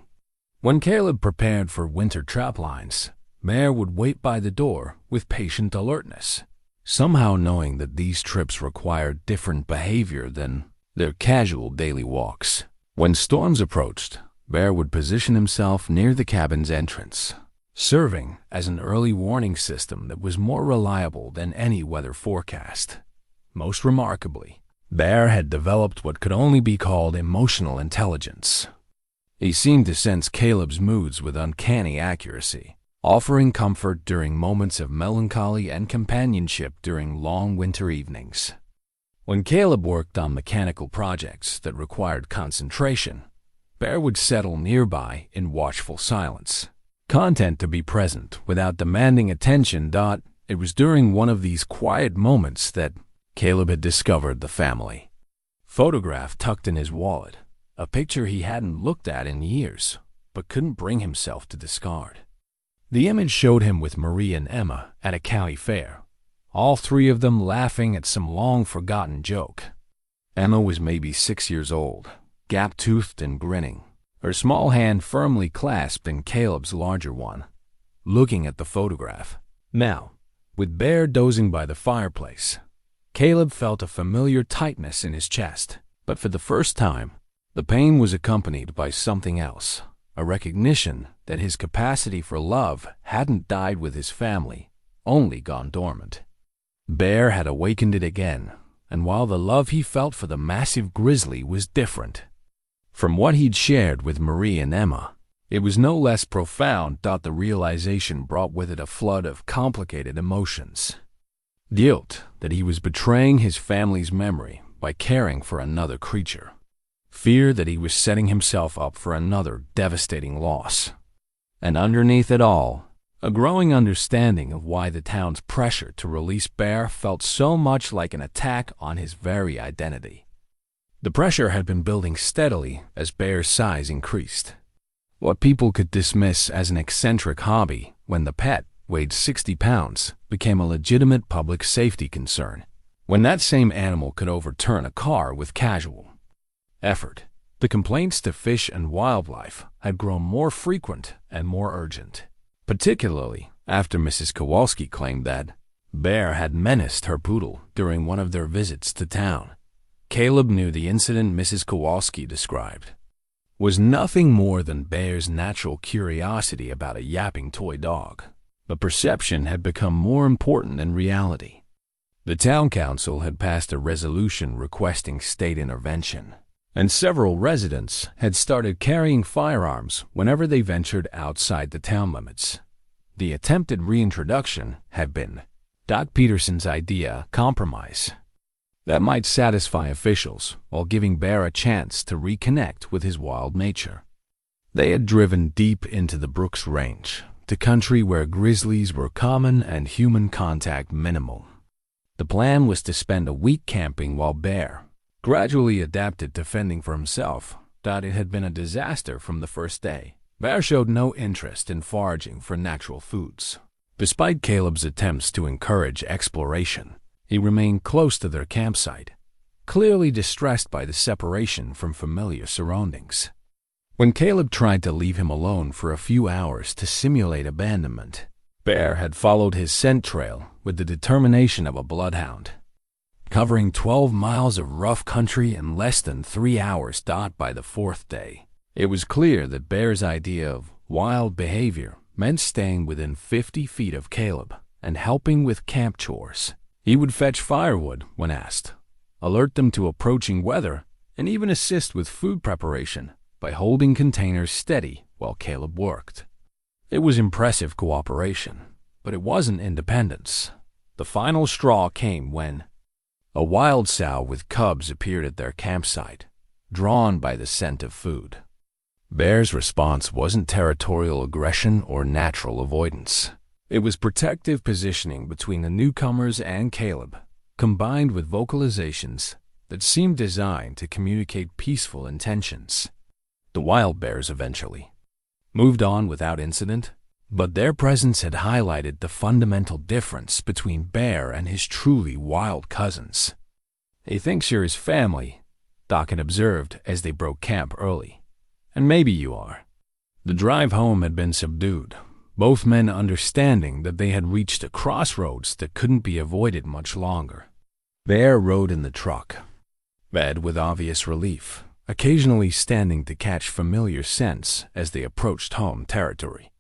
When Caleb prepared for winter trap lines, Bear would wait by the door with patient alertness, somehow knowing that these trips required different behavior than their casual daily walks. When storms approached, Bear would position himself near the cabin's entrance, serving as an early warning system that was more reliable than any weather forecast. Most remarkably, Bear had developed what could only be called emotional intelligence. He seemed to sense Caleb's moods with uncanny accuracy, offering comfort during moments of melancholy and companionship during long winter evenings. When Caleb worked on mechanical projects that required concentration, Bear would settle nearby in watchful silence, content to be present without demanding attention. It was during one of these quiet moments that Caleb had discovered the family photograph tucked in his wallet, a picture he hadn't looked at in years, but couldn't bring himself to discard. The image showed him with Marie and Emma at a county fair, all three of them laughing at some long-forgotten joke. Emma was maybe 6 years old, gap-toothed and grinning, her small hand firmly clasped in Caleb's larger one, looking at the photograph. Now, with Bear dozing by the fireplace, Caleb felt a familiar tightness in his chest, but for the first time, the pain was accompanied by something else, a recognition that his capacity for love hadn't died with his family, only gone dormant. Bear had awakened it again, and while the love he felt for the massive grizzly was different from what he'd shared with Marie and Emma, it was no less profound. The realization brought with it a flood of complicated emotions. Guilt that he was betraying his family's memory by caring for another creature. Fear that he was setting himself up for another devastating loss. And underneath it all, a growing understanding of why the town's pressure to release Bear felt so much like an attack on his very identity. The pressure had been building steadily as Bear's size increased. What people could dismiss as an eccentric hobby when the pet weighed 60 pounds became a legitimate public safety concern when that same animal could overturn a car with casual effort. The complaints to Fish and Wildlife had grown more frequent and more urgent, particularly after Mrs. Kowalski claimed that Bear had menaced her poodle during one of their visits to town. Caleb knew the incident Mrs. Kowalski described was nothing more than Bear's natural curiosity about a yapping toy dog, but perception had become more important than reality. The town council had passed a resolution requesting state intervention, and several residents had started carrying firearms whenever they ventured outside the town limits. The attempted reintroduction had been Doc Peterson's idea compromise that might satisfy officials while giving Bear a chance to reconnect with his wild nature. They had driven deep into the Brooks Range, to country where grizzlies were common and human contact minimal. The plan was to spend a week camping while Bear gradually adapted to fending for himself. It had been a disaster from the first day. Bear showed no interest in foraging for natural foods. Despite Caleb's attempts to encourage exploration, he remained close to their campsite, clearly distressed by the separation from familiar surroundings. When Caleb tried to leave him alone for a few hours to simulate abandonment, Bear had followed his scent trail with the determination of a bloodhound. Covering 12 miles of rough country in less than 3 hours. By the fourth day, it was clear that Bear's idea of wild behavior meant staying within 50 feet of Caleb and helping with camp chores. He would fetch firewood when asked, alert them to approaching weather, and even assist with food preparation by holding containers steady while Caleb worked. It was impressive cooperation, but it wasn't independence. The final straw came when a wild sow with cubs appeared at their campsite, drawn by the scent of food. Bear's response wasn't territorial aggression or natural avoidance. It was protective positioning between the newcomers and Caleb, combined with vocalizations that seemed designed to communicate peaceful intentions. The wild bears eventually moved on without incident, but their presence had highlighted the fundamental difference between Bear and his truly wild cousins. "He thinks you're his family," Doc had observed as they broke camp early. "And maybe you are." The drive home had been subdued, both men understanding that they had reached a crossroads that couldn't be avoided much longer. Bear rode in the truck, fed with obvious relief, occasionally standing to catch familiar scents as they approached home territory.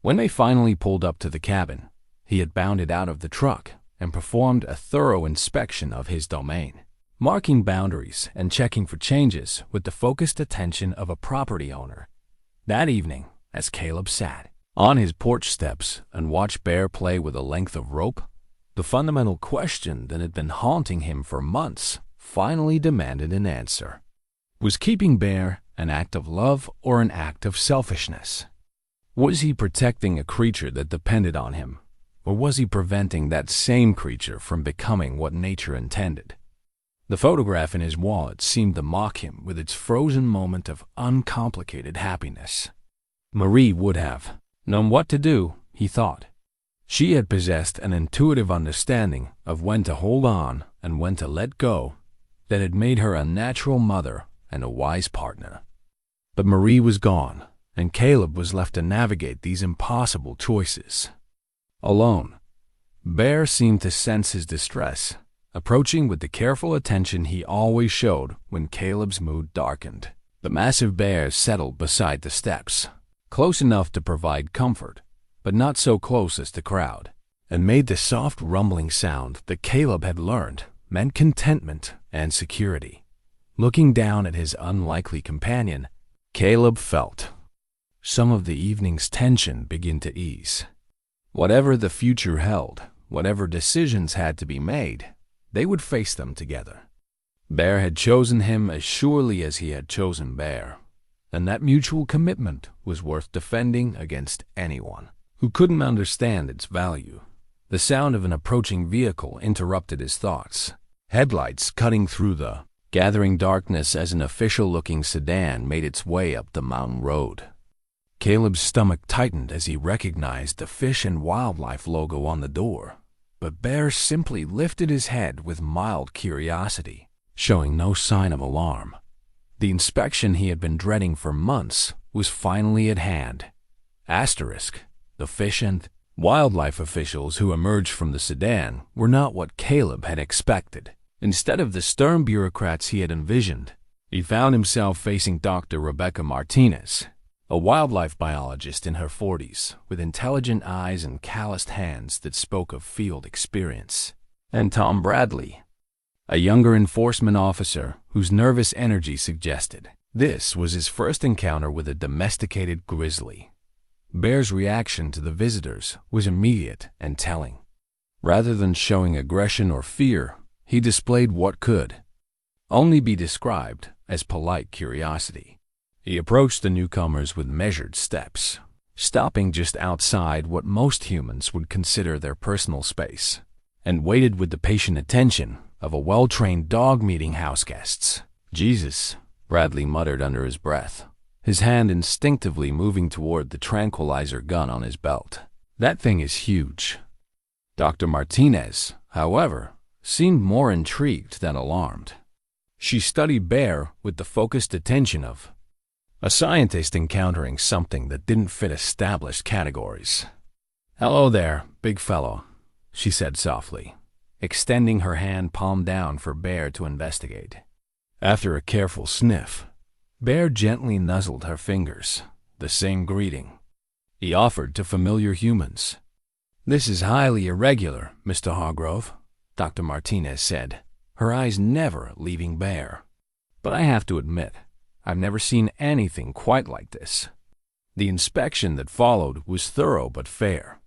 When they finally pulled up to the cabin, he had bounded out of the truck and performed a thorough inspection of his domain, marking boundaries and checking for changes with the focused attention of a property owner. That evening, as Caleb sat on his porch steps and watched Bear play with a length of rope, the fundamental question that had been haunting him for months finally demanded an answer. Was keeping Bear an act of love or an act of selfishness? Was he protecting a creature that depended on him, or was he preventing that same creature from becoming what nature intended? The photograph in his wallet seemed to mock him with its frozen moment of uncomplicated happiness. Marie would have known what to do, he thought. She had possessed an intuitive understanding of when to hold on and when to let go that had made her a natural mother and a wise partner. But Marie was gone, and Caleb was left to navigate these impossible choices. Alone, Bear seemed to sense his distress, approaching with the careful attention he always showed when Caleb's mood darkened. The massive bear settled beside the steps, close enough to provide comfort, but not so close as to crowd, and made the soft rumbling sound that Caleb had learned meant contentment and security. Looking down at his unlikely companion, Caleb felt some of the evening's tension begin to ease. Whatever the future held, whatever decisions had to be made, they would face them together. Bear had chosen him as surely as he had chosen Bear, and that mutual commitment was worth defending against anyone who couldn't understand its value. The sound of an approaching vehicle interrupted his thoughts, headlights cutting through the gathering darkness as an official-looking sedan made its way up the mountain road. Caleb's stomach tightened as he recognized the Fish and Wildlife logo on the door, but Bear simply lifted his head with mild curiosity, showing no sign of alarm. The inspection he had been dreading for months was finally at hand. Asterisk, the Fish and Wildlife officials who emerged from the sedan were not what Caleb had expected. Instead of the stern bureaucrats he had envisioned, he found himself facing Dr. Rebecca Martinez, a wildlife biologist in her 40s, with intelligent eyes and calloused hands that spoke of field experience, and Tom Bradley, a younger enforcement officer whose nervous energy suggested this was his first encounter with a domesticated grizzly. Bear's reaction to the visitors was immediate and telling. Rather than showing aggression or fear, he displayed what could only be described as polite curiosity. He approached the newcomers with measured steps, stopping just outside what most humans would consider their personal space, and waited with the patient attention of a well-trained dog meeting house guests. "Jesus," Bradley muttered under his breath, his hand instinctively moving toward the tranquilizer gun on his belt. "That thing is huge." Dr. Martinez, however, seemed more intrigued than alarmed. She studied Bear with the focused attention of a scientist encountering something that didn't fit established categories. "Hello there, big fellow," she said softly, extending her hand palm down for Bear to investigate. After a careful sniff, Bear gently nuzzled her fingers, the same greeting he offered to familiar humans. "This is highly irregular, Mr. Hargrove," Dr. Martinez said, her eyes never leaving Bear. "But I have to admit, I've never seen anything quite like this." The inspection that followed was thorough but fair.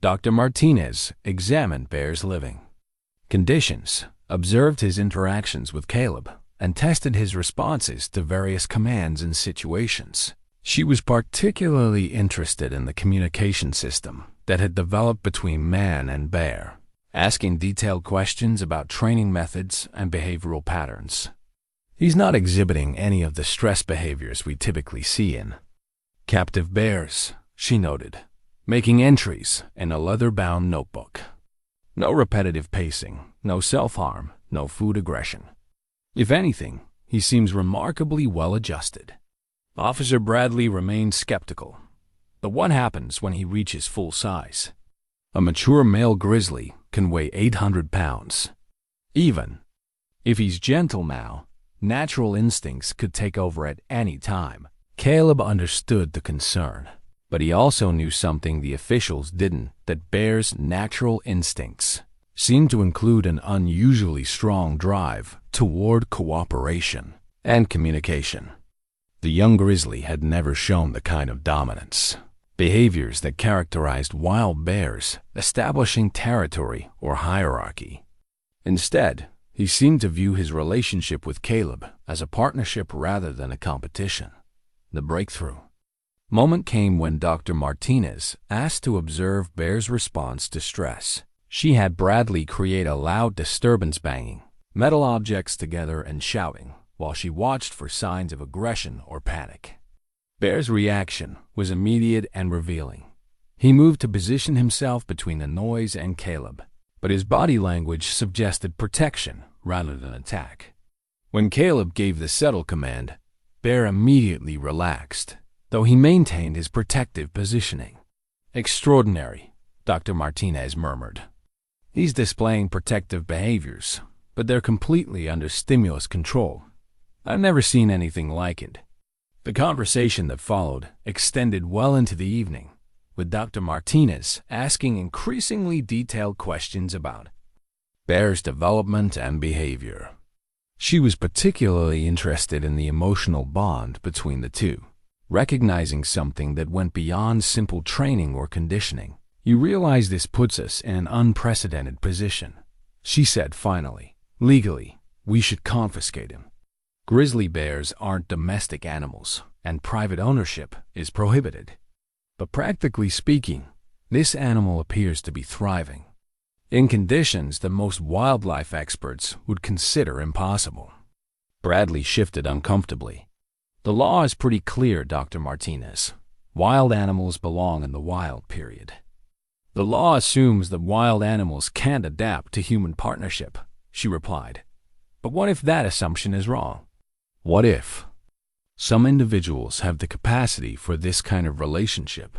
Dr. Martinez examined Bear's living conditions, observed his interactions with Caleb, and tested his responses to various commands and situations. She was particularly interested in the communication system that had developed between man and Bear, asking detailed questions about training methods and behavioral patterns. "He's not exhibiting any of the stress behaviors we typically see in captive bears," she noted, making entries in a leather-bound notebook. "No repetitive pacing, no self-harm, no food aggression. If anything, he seems remarkably well-adjusted." Officer Bradley remained skeptical. But what happens when he reaches full size? A mature male grizzly can weigh 800 pounds. Even if he's gentle now, natural instincts could take over at any time. Caleb understood the concern, but he also knew something the officials didn't, that Bear's natural instincts seemed to include an unusually strong drive toward cooperation and communication. The young grizzly had never shown the kind of dominance, behaviors that characterized wild bears establishing territory or hierarchy. Instead, he seemed to view his relationship with Caleb as a partnership rather than a competition. The breakthrough moment came when Dr. Martinez asked to observe Bear's response to stress. She had Bradley create a loud disturbance, banging metal objects together and shouting, while she watched for signs of aggression or panic. Bear's reaction was immediate and revealing. He moved to position himself between the noise and Caleb, but his body language suggested protection rather than attack. When Caleb gave the settle command, Bear immediately relaxed, though he maintained his protective positioning. "Extraordinary," Dr. Martinez murmured. "He's displaying protective behaviors, but they're completely under stimulus control. I've never seen anything like it." The conversation that followed extended well into the evening, with Dr. Martinez asking increasingly detailed questions about bear's development and behavior. She was particularly interested in the emotional bond between the two, recognizing something that went beyond simple training or conditioning. "You realize this puts us in an unprecedented position," she said finally. "Legally, we should confiscate him. Grizzly bears aren't domestic animals, and private ownership is prohibited. But practically speaking, this animal appears to be thriving in conditions that most wildlife experts would consider impossible." Bradley shifted uncomfortably. "The law is pretty clear, Dr. Martinez. Wild animals belong in the wild, period." "The law assumes that wild animals can't adapt to human partnership," she replied. "But what if that assumption is wrong? What if some individuals have the capacity for this kind of relationship?"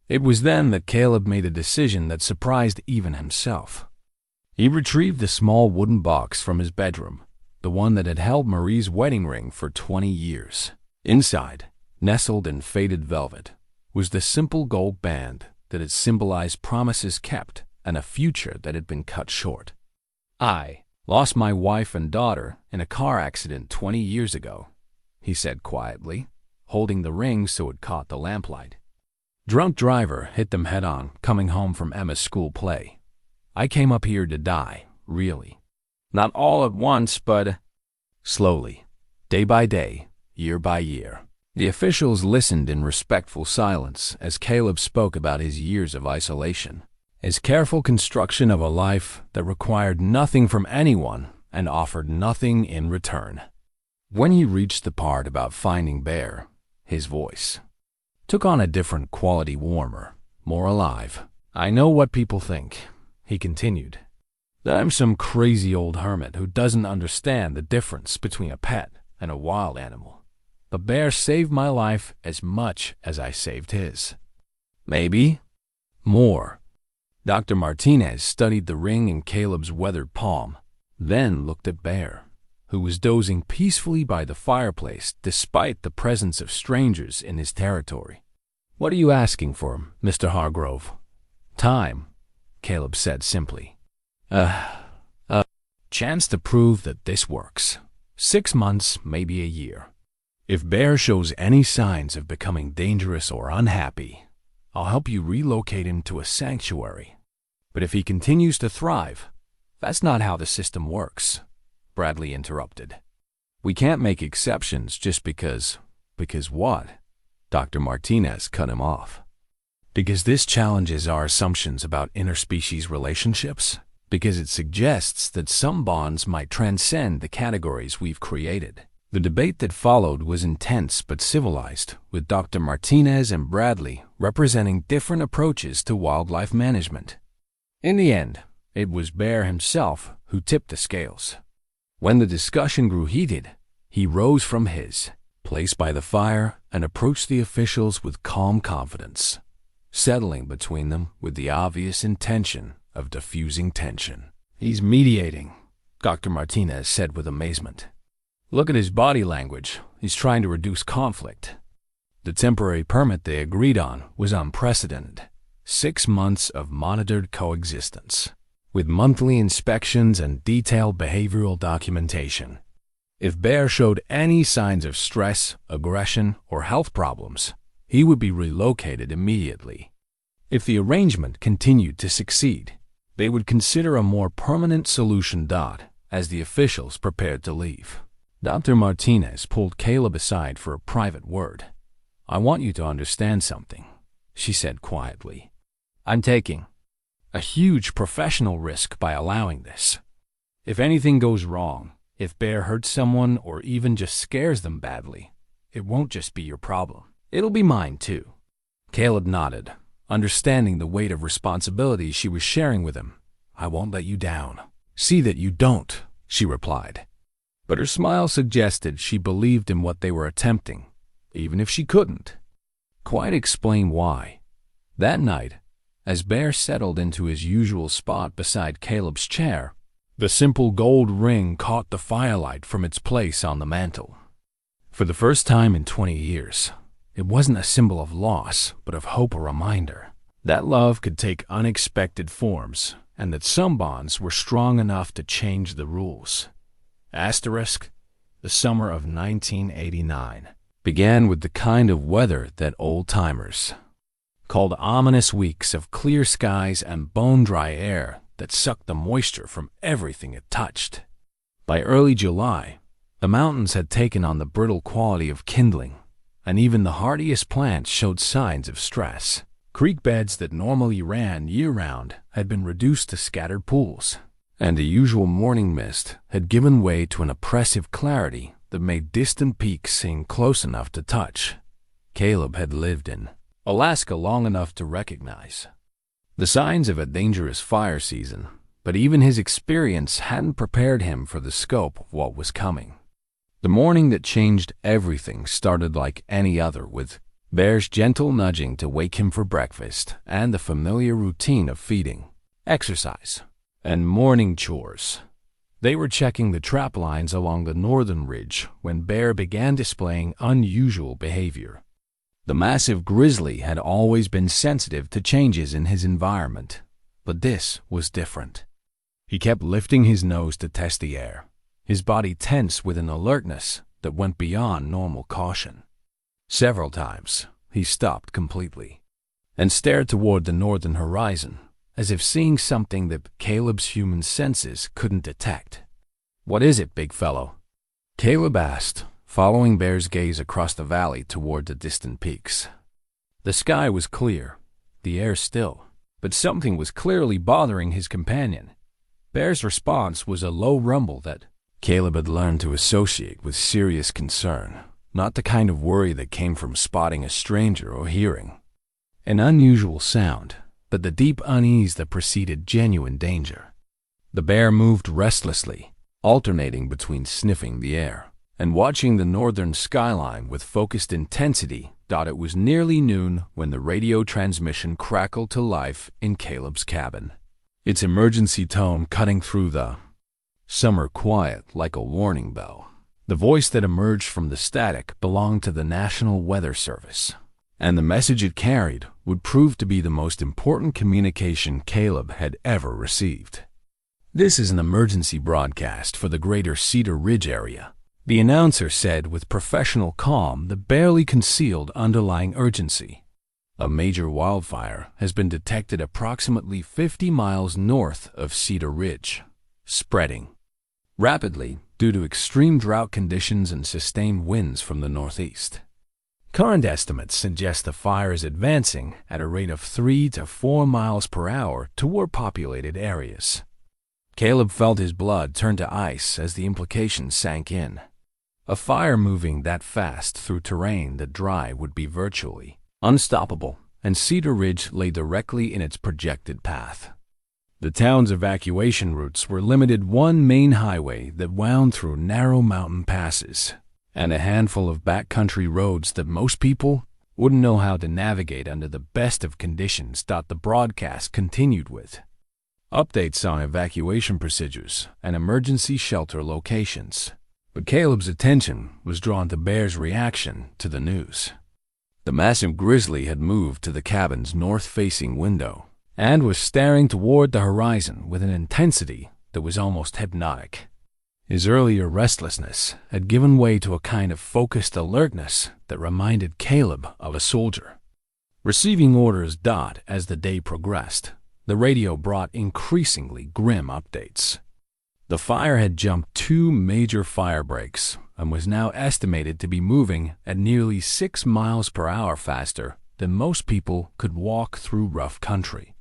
It was then that Caleb made a decision that surprised even himself. He retrieved the small wooden box from his bedroom, the one that had held Marie's wedding ring for 20 years. Inside, nestled in faded velvet, was the simple gold band that had symbolized promises kept and a future that had been cut short. "I lost my wife and daughter in a car accident 20 years ago," he said quietly, holding the ring so it caught the lamplight. "Drunk driver hit them head-on coming home from Emma's school play. I came up here to die, really. Not all at once, but slowly, day by day, year by year." The officials listened in respectful silence as Caleb spoke about his years of isolation, his careful construction of a life that required nothing from anyone and offered nothing in return. When he reached the part about finding Bear, his voice took on a different quality, warmer, more alive. "I know what people think," he continued, "that I'm some crazy old hermit who doesn't understand the difference between a pet and a wild animal. But Bear saved my life as much as I saved his. Maybe more." Dr. Martinez studied the ring in Caleb's weathered palm, then looked at Bear, who was dozing peacefully by the fireplace despite the presence of strangers in his territory. "What are you asking for, Mr. Hargrove?" "Time," Caleb said simply. A chance to prove that this works. 6 months, maybe a year. If Bear shows any signs of becoming dangerous or unhappy, I'll help you relocate him to a sanctuary. But if he continues to thrive, that's not how the system works," Bradley interrupted. "We can't make exceptions just because what?" Dr. Martinez cut him off. "Because this challenges our assumptions about interspecies relationships. Because it suggests that some bonds might transcend the categories we've created." The debate that followed was intense but civilized, with Dr. Martinez and Bradley representing different approaches to wildlife management. In the end, it was Bear himself who tipped the scales. When the discussion grew heated, he rose from his place by the fire and approached the officials with calm confidence, settling between them with the obvious intention of diffusing tension. "He's mediating," Dr. Martinez said with amazement. "Look at his body language. He's trying to reduce conflict." The temporary permit they agreed on was unprecedented. 6 months of monitored coexistence, with monthly inspections and detailed behavioral documentation. If Bear showed any signs of stress, aggression, or health problems, he would be relocated immediately. If the arrangement continued to succeed, they would consider a more permanent solution. As the officials prepared to leave, Dr. Martinez pulled Caleb aside for a private word. "I want you to understand something," she said quietly. "I'm taking a huge professional risk by allowing this. If anything goes wrong, if Bear hurts someone or even just scares them badly, it won't just be your problem. It'll be mine too." Caleb nodded, understanding the weight of responsibility she was sharing with him. "I won't let you down." "See that you don't," she replied. But her smile suggested she believed in what they were attempting, even if she couldn't quite explain why. That night, as Bear settled into his usual spot beside Caleb's chair, the simple gold ring caught the firelight from its place on the mantel. For the first time in 20 years, it wasn't a symbol of loss, but of hope, a reminder that love could take unexpected forms and that some bonds were strong enough to change the rules. Asterisk, the summer of 1989 began with the kind of weather that old-timers called ominous weeks of clear skies and bone-dry air that sucked the moisture from everything it touched. By early July, the mountains had taken on the brittle quality of kindling, and even the hardiest plants showed signs of stress. Creek beds that normally ran year-round had been reduced to scattered pools, and the usual morning mist had given way to an oppressive clarity that made distant peaks seem close enough to touch. Caleb had lived in Alaska long enough to recognize the signs of a dangerous fire season, but even his experience hadn't prepared him for the scope of what was coming. The morning that changed everything started like any other, with Bear's gentle nudging to wake him for breakfast and the familiar routine of feeding, exercise, and morning chores. They were checking the trap lines along the northern ridge when Bear began displaying unusual behavior. The massive grizzly had always been sensitive to changes in his environment, but this was different. He kept lifting his nose to test the air, his body tense with an alertness that went beyond normal caution. Several times, he stopped completely and stared toward the northern horizon, as if seeing something that Caleb's human senses couldn't detect. "What is it, big fellow?" Caleb asked, following Bear's gaze across the valley toward the distant peaks. The sky was clear, the air still, but something was clearly bothering his companion. Bear's response was a low rumble that Caleb had learned to associate with serious concern, not the kind of worry that came from spotting a stranger or hearing an unusual sound, but the deep unease that preceded genuine danger. The bear moved restlessly, alternating between sniffing the air and watching the northern skyline with focused intensity. It was nearly noon when the radio transmission crackled to life in Caleb's cabin, its emergency tone cutting through the summer quiet like a warning bell. The voice that emerged from the static belonged to the National Weather Service, and the message it carried would prove to be the most important communication Caleb had ever received. "This is an emergency broadcast for the greater Cedar Ridge area," the announcer said with professional calm that barely concealed underlying urgency. "A major wildfire has been detected approximately 50 miles north of Cedar Ridge, spreading rapidly due to extreme drought conditions and sustained winds from the northeast. Current estimates suggest the fire is advancing at a rate of 3 to 4 miles per hour toward populated areas." Caleb felt his blood turn to ice as the implications sank in. A fire moving that fast through terrain that dry would be virtually unstoppable, and Cedar Ridge lay directly in its projected path. The town's evacuation routes were limited: one main highway that wound through narrow mountain passes, and a handful of backcountry roads that most people wouldn't know how to navigate under the best of conditions. The broadcast continued with updates on evacuation procedures and emergency shelter locations. But Caleb's attention was drawn to Bear's reaction to the news. The massive grizzly had moved to the cabin's north-facing window and was staring toward the horizon with an intensity that was almost hypnotic. His earlier restlessness had given way to a kind of focused alertness that reminded Caleb of a soldier. Receiving orders. As the day progressed, the radio brought increasingly grim updates. The fire had jumped 2 major fire breaks and was now estimated to be moving at nearly 6 miles per hour faster than most people could walk through rough country.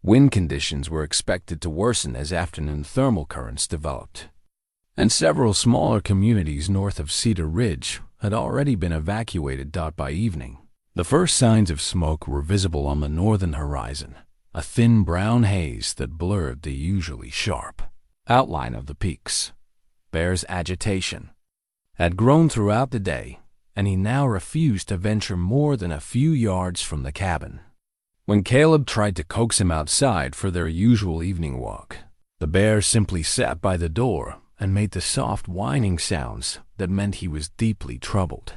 Wind conditions were expected to worsen as afternoon thermal currents developed, and several smaller communities north of Cedar Ridge had already been evacuated. By evening, the first signs of smoke were visible on the northern horizon, a thin brown haze that blurred the usually sharp outline of the peaks. Bear's agitation had grown throughout the day, and he now refused to venture more than a few yards from the cabin. When Caleb tried to coax him outside for their usual evening walk, the bear simply sat by the door and made the soft whining sounds that meant he was deeply troubled.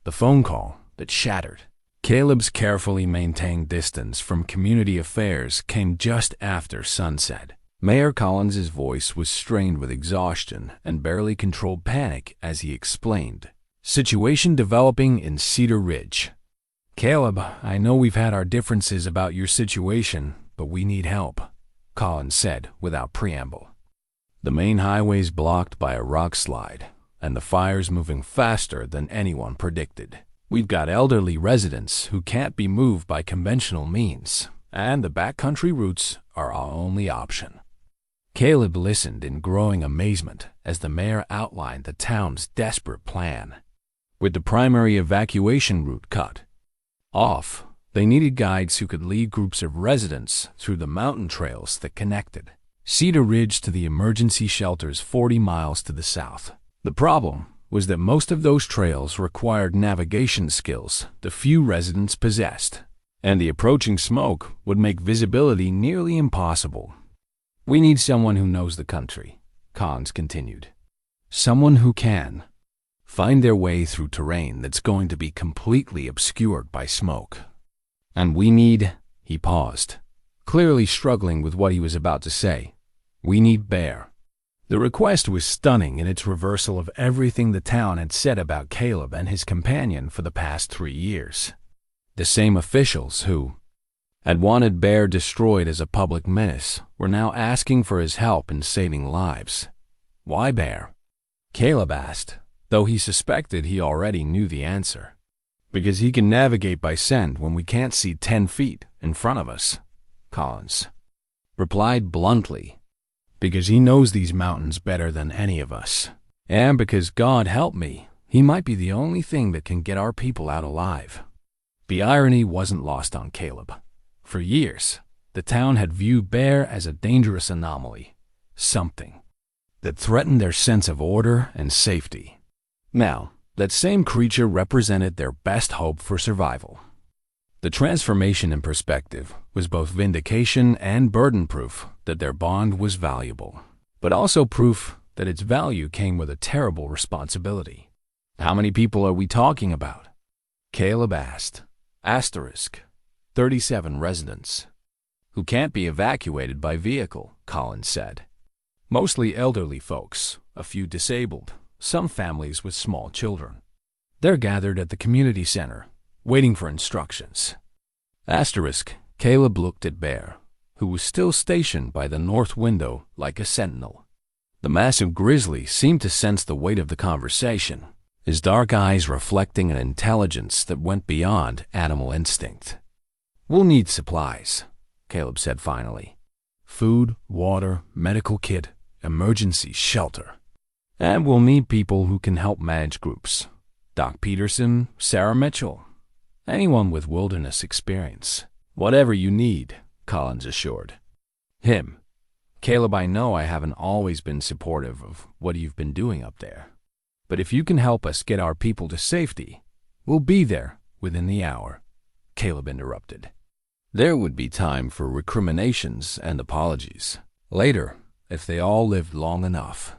The phone call that shattered Caleb's carefully maintained distance from community affairs came just after sunset. Mayor Collins's voice was strained with exhaustion and barely controlled panic as he explained. Situation developing in Cedar Ridge. Caleb, I know we've had our differences about your situation, but we need help, Collins said without preamble. The main highway's blocked by a rock slide, and the fire's moving faster than anyone predicted. We've got elderly residents who can't be moved by conventional means, and the backcountry routes are our only option. Caleb listened in growing amazement as the mayor outlined the town's desperate plan. With the primary evacuation route cut off, they needed guides who could lead groups of residents through the mountain trails that connected Cedar Ridge to the emergency shelters 40 miles to the south. The problem was that most of those trails required navigation skills the few residents possessed, and the approaching smoke would make visibility nearly impossible. We need someone who knows the country, Collins continued. Someone who can find their way through terrain that's going to be completely obscured by smoke. And we need, he paused, clearly struggling with what he was about to say. We need Bear. The request was stunning in its reversal of everything the town had said about Caleb and his companion for the past 3 years. The same officials who had wanted Bear destroyed as a public menace were now asking for his help in saving lives. Why Bear? Caleb asked, though he suspected he already knew the answer. Because he can navigate by scent when we can't see 10 feet in front of us, Collins replied bluntly. Because he knows these mountains better than any of us. And because, God help me, he might be the only thing that can get our people out alive. The irony wasn't lost on Caleb. For years, the town had viewed Bear as a dangerous anomaly, something that threatened their sense of order and safety. Now, that same creature represented their best hope for survival. The transformation in perspective was both vindication and burden proof that their bond was valuable, but also proof that its value came with a terrible responsibility. How many people are we talking about? Caleb asked. 37 residents. Who can't be evacuated by vehicle, Collins said. Mostly elderly folks, a few disabled, some families with small children. They're gathered at the community center, waiting for instructions. Caleb looked at Bear, who was still stationed by the north window like a sentinel. The massive grizzly seemed to sense the weight of the conversation, his dark eyes reflecting an intelligence that went beyond animal instinct. We'll need supplies, Caleb said finally. Food, water, medical kit, emergency shelter. And we'll need people who can help manage groups. Doc Peterson, Sarah Mitchell, anyone with wilderness experience. Whatever you need, Collins assured him. Caleb, I know I haven't always been supportive of what you've been doing up there. But if you can help us get our people to safety, we'll be there within the hour, Caleb interrupted. There would be time for recriminations and apologies. Later, if they all lived long enough.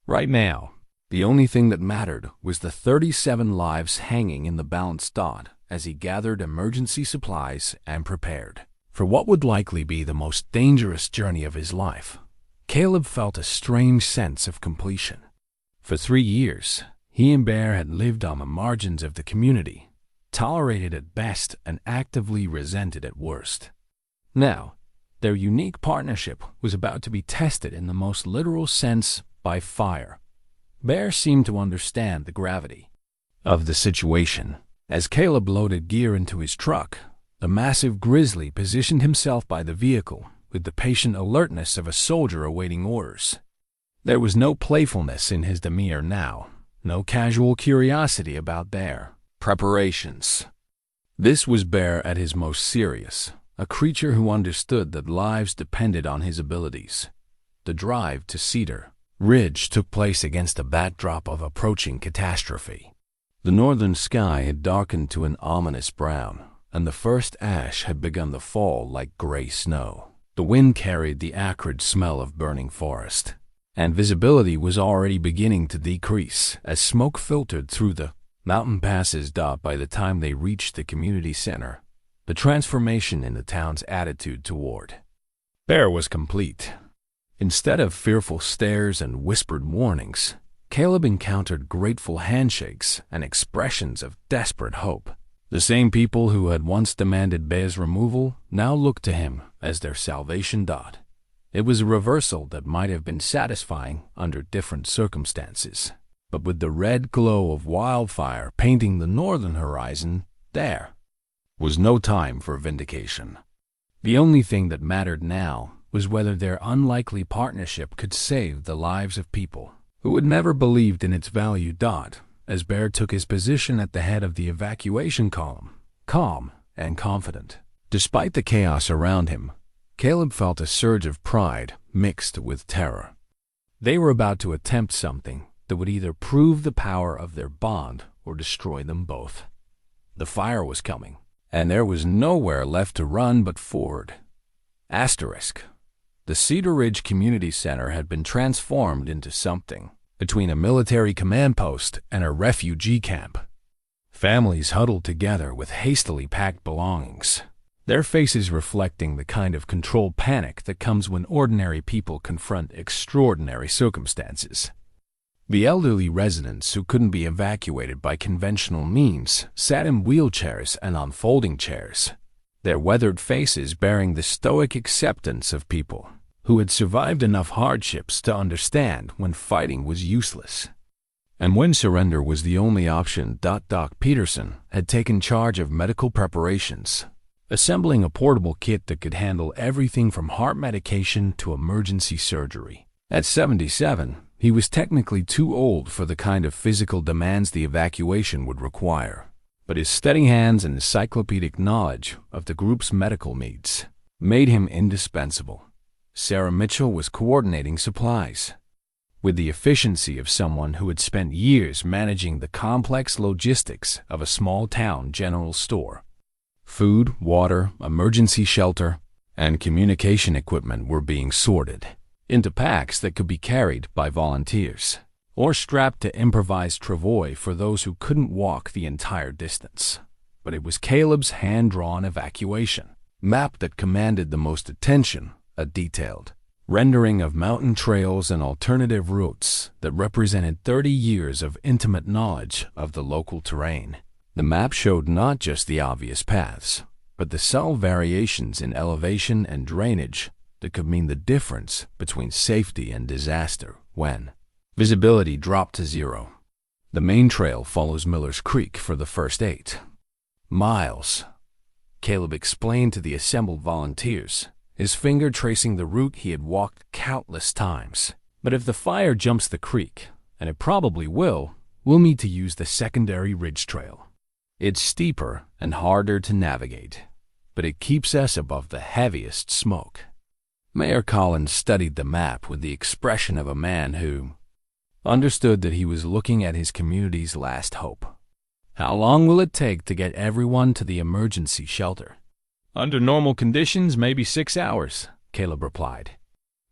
Right now, the only thing that mattered was the 37 lives hanging in the balanced dot as he gathered emergency supplies and prepared for what would likely be the most dangerous journey of his life. Caleb felt a strange sense of completion. For 3 years, he and Bear had lived on the margins of the community, tolerated at best and actively resented at worst. Now, their unique partnership was about to be tested in the most literal sense by fire. Bear seemed to understand the gravity of the situation. As Caleb loaded gear into his truck, the massive grizzly positioned himself by the vehicle with the patient alertness of a soldier awaiting orders. There was no playfulness in his demeanor now, no casual curiosity about their preparations. This was Bear at his most serious, a creature who understood that lives depended on his abilities. The drive to Cedar Ridge took place against a backdrop of approaching catastrophe. The northern sky had darkened to an ominous brown, and the first ash had begun to fall like gray snow. The wind carried the acrid smell of burning forest. and visibility was already beginning to decrease as smoke filtered through the mountain passes. By the time they reached the community center, the transformation in the town's attitude toward Bear was complete. Instead of fearful stares and whispered warnings, Caleb encountered grateful handshakes and expressions of desperate hope. The same people who had once demanded Bear's removal now looked to him as their salvation. It was a reversal that might have been satisfying under different circumstances, but with the red glow of wildfire painting the northern horizon, there was no time for vindication. The only thing that mattered now was whether their unlikely partnership could save the lives of people who had never believed in its value. As Bear took his position at the head of the evacuation column, calm and confident, despite the chaos around him, Caleb felt a surge of pride mixed with terror. They were about to attempt something that would either prove the power of their bond or destroy them both. The fire was coming, and there was nowhere left to run but forward. The Cedar Ridge Community Center had been transformed into something between a military command post and a refugee camp. Families huddled together with hastily packed belongings, their faces reflecting the kind of controlled panic that comes when ordinary people confront extraordinary circumstances. The elderly residents who couldn't be evacuated by conventional means sat in wheelchairs and on folding chairs, their weathered faces bearing the stoic acceptance of people who had survived enough hardships to understand when fighting was useless, and when surrender was the only option. Doc Peterson had taken charge of medical preparations, assembling a portable kit that could handle everything from heart medication to emergency surgery. At 77, he was technically too old for the kind of physical demands the evacuation would require, but his steady hands and encyclopedic knowledge of the group's medical needs made him indispensable. Sarah Mitchell was coordinating supplies, with the efficiency of someone who had spent years managing the complex logistics of a small-town general store. Food, water, emergency shelter, and communication equipment were being sorted into packs that could be carried by volunteers, or strapped to improvised travois for those who couldn't walk the entire distance. But it was Caleb's hand-drawn evacuation map that commanded the most attention, a detailed rendering of mountain trails and alternative routes that represented 30 years of intimate knowledge of the local terrain. The map showed not just the obvious paths, but the subtle variations in elevation and drainage that could mean the difference between safety and disaster when visibility dropped to zero. The main trail follows Miller's Creek for the first 8 miles, Caleb explained to the assembled volunteers, his finger tracing the route he had walked countless times. But if the fire jumps the creek, and it probably will, we'll need to use the secondary ridge trail. It's steeper and harder to navigate, but it keeps us above the heaviest smoke. Mayor Collins studied the map with the expression of a man who understood that he was looking at his community's last hope. How long will it take to get everyone to the emergency shelter? Under normal conditions, maybe 6 hours, Caleb replied.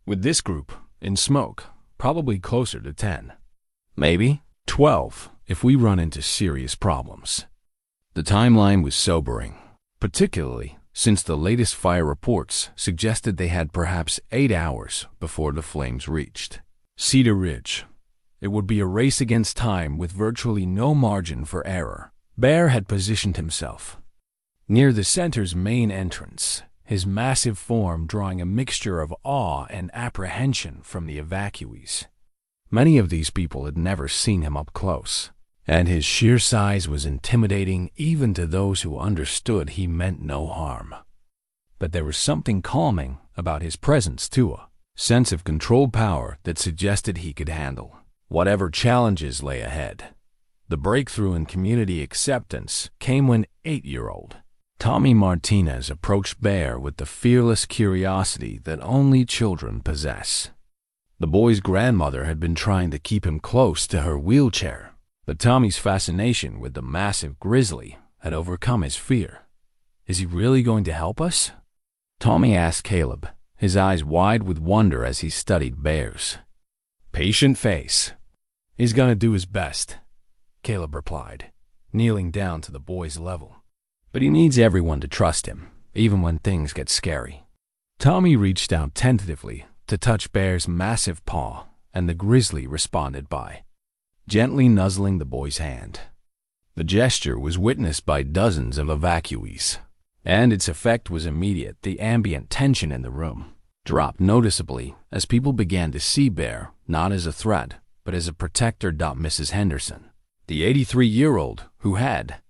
With this group, in smoke, probably closer to 10. Maybe 12 if we run into serious problems. The timeline was sobering, particularly since the latest fire reports suggested they had perhaps 8 hours before the flames reached Cedar Ridge. It would be a race against time with virtually no margin for error. Bear had positioned himself near the center's main entrance, his massive form drawing a mixture of awe and apprehension from the evacuees. Many of these people had never seen him up close, and his sheer size was intimidating even to those who understood he meant no harm. But there was something calming about his presence too, a sense of controlled power that suggested he could handle whatever challenges lay ahead. The breakthrough in community acceptance came when 8-year-old Tommy Martinez approached Bear with the fearless curiosity that only children possess. The boy's grandmother had been trying to keep him close to her wheelchair, but Tommy's fascination with the massive grizzly had overcome his fear. Is he really going to help us? Tommy asked Caleb, his eyes wide with wonder as he studied Bear's Patient face. "He's gonna do his best," Caleb replied, kneeling down to the boy's level. "But he needs everyone to trust him, even when things get scary." Tommy reached out tentatively to touch Bear's massive paw, and the grizzly responded by gently nuzzling the boy's hand. The gesture was witnessed by dozens of evacuees, and its effect was immediate. The ambient tension in the room dropped noticeably as people began to see Bear not as a threat, but as a protector. Mrs. Henderson, the 83-year-old who had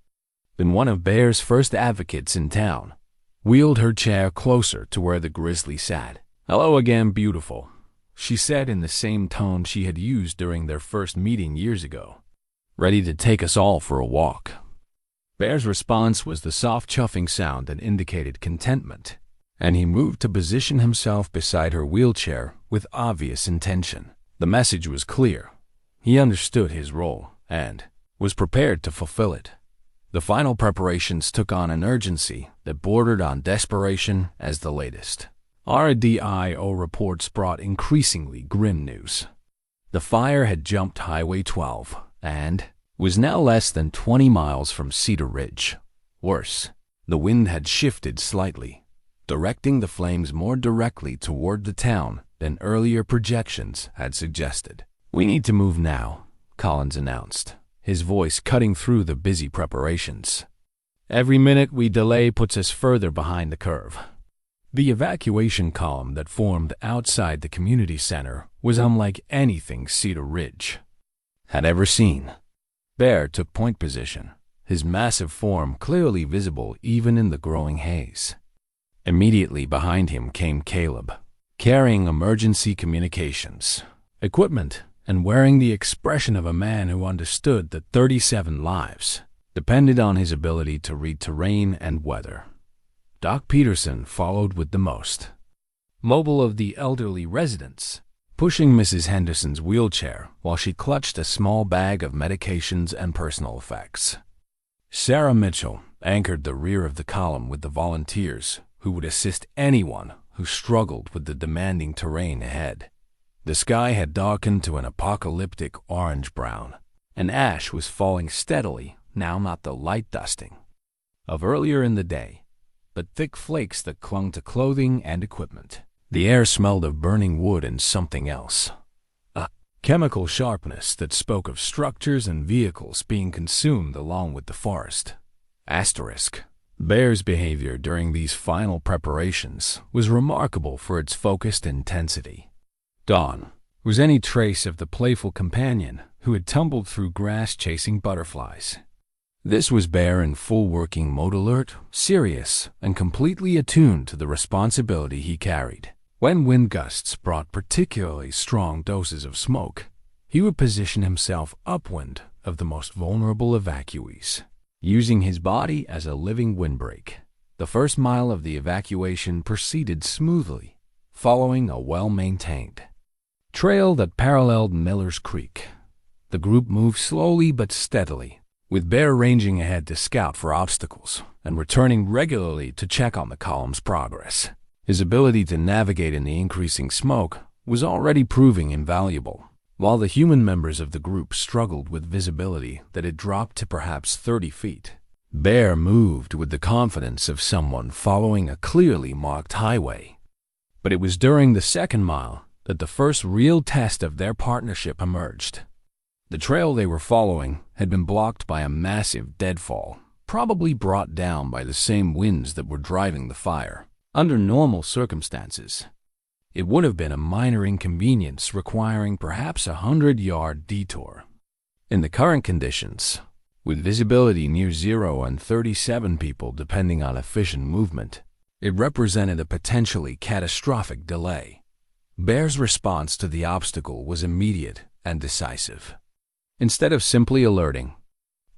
been one of Bear's first advocates in town, wheeled her chair closer to where the grizzly sat. "Hello again, beautiful," she said in the same tone she had used during their first meeting years ago. "Ready to take us all for a walk?" Bear's response was the soft chuffing sound that indicated contentment, and he moved to position himself beside her wheelchair with obvious intention. The message was clear. He understood his role and was prepared to fulfill it. The final preparations took on an urgency that bordered on desperation as the latest RDIO reports brought increasingly grim news. The fire had jumped Highway 12 and was now less than 20 miles from Cedar Ridge. Worse, the wind had shifted slightly, directing the flames more directly toward the town than earlier projections had suggested. "We need to move now," Collins announced, his voice cutting through the busy preparations. "Every minute we delay puts us further behind the curve." The evacuation column that formed outside the community center was unlike anything Cedar Ridge had ever seen. Bear took point position, his massive form clearly visible even in the growing haze. Immediately behind him came Caleb, carrying emergency communications equipment and wearing the expression of a man who understood that 37 lives depended on his ability to read terrain and weather. Doc Peterson followed with the most mobile of the elderly residents, pushing Mrs. Henderson's wheelchair while she clutched a small bag of medications and personal effects. Sarah Mitchell anchored the rear of the column with the volunteers who would assist anyone who struggled with the demanding terrain ahead. The sky had darkened to an apocalyptic orange-brown, and ash was falling steadily, now not the light dusting of earlier in the day, but thick flakes that clung to clothing and equipment. The air smelled of burning wood and something else, a chemical sharpness that spoke of structures and vehicles being consumed along with the forest. Bear's behavior during these final preparations was remarkable for its focused intensity. Gone was any trace of the playful companion who had tumbled through grass chasing butterflies. This was Bear in full working mode, alert, serious, and completely attuned to the responsibility he carried. When wind gusts brought particularly strong doses of smoke, he would position himself upwind of the most vulnerable evacuees, using his body as a living windbreak. The first mile of the evacuation proceeded smoothly, following a well-maintained trail that paralleled Miller's Creek. The group moved slowly but steadily, with Bear ranging ahead to scout for obstacles and returning regularly to check on the column's progress. His ability to navigate in the increasing smoke was already proving invaluable, while the human members of the group struggled with visibility that had dropped to perhaps 30 feet. Bear moved with the confidence of someone following a clearly marked highway. But it was during the second mile that the first real test of their partnership emerged. The trail they were following had been blocked by a massive deadfall, probably brought down by the same winds that were driving the fire. Under normal circumstances, it would have been a minor inconvenience requiring perhaps a 100-yard detour. In the current conditions, with visibility near zero and 37 people depending on efficient movement, it represented a potentially catastrophic delay. Bear's response to the obstacle was immediate and decisive. Instead of simply alerting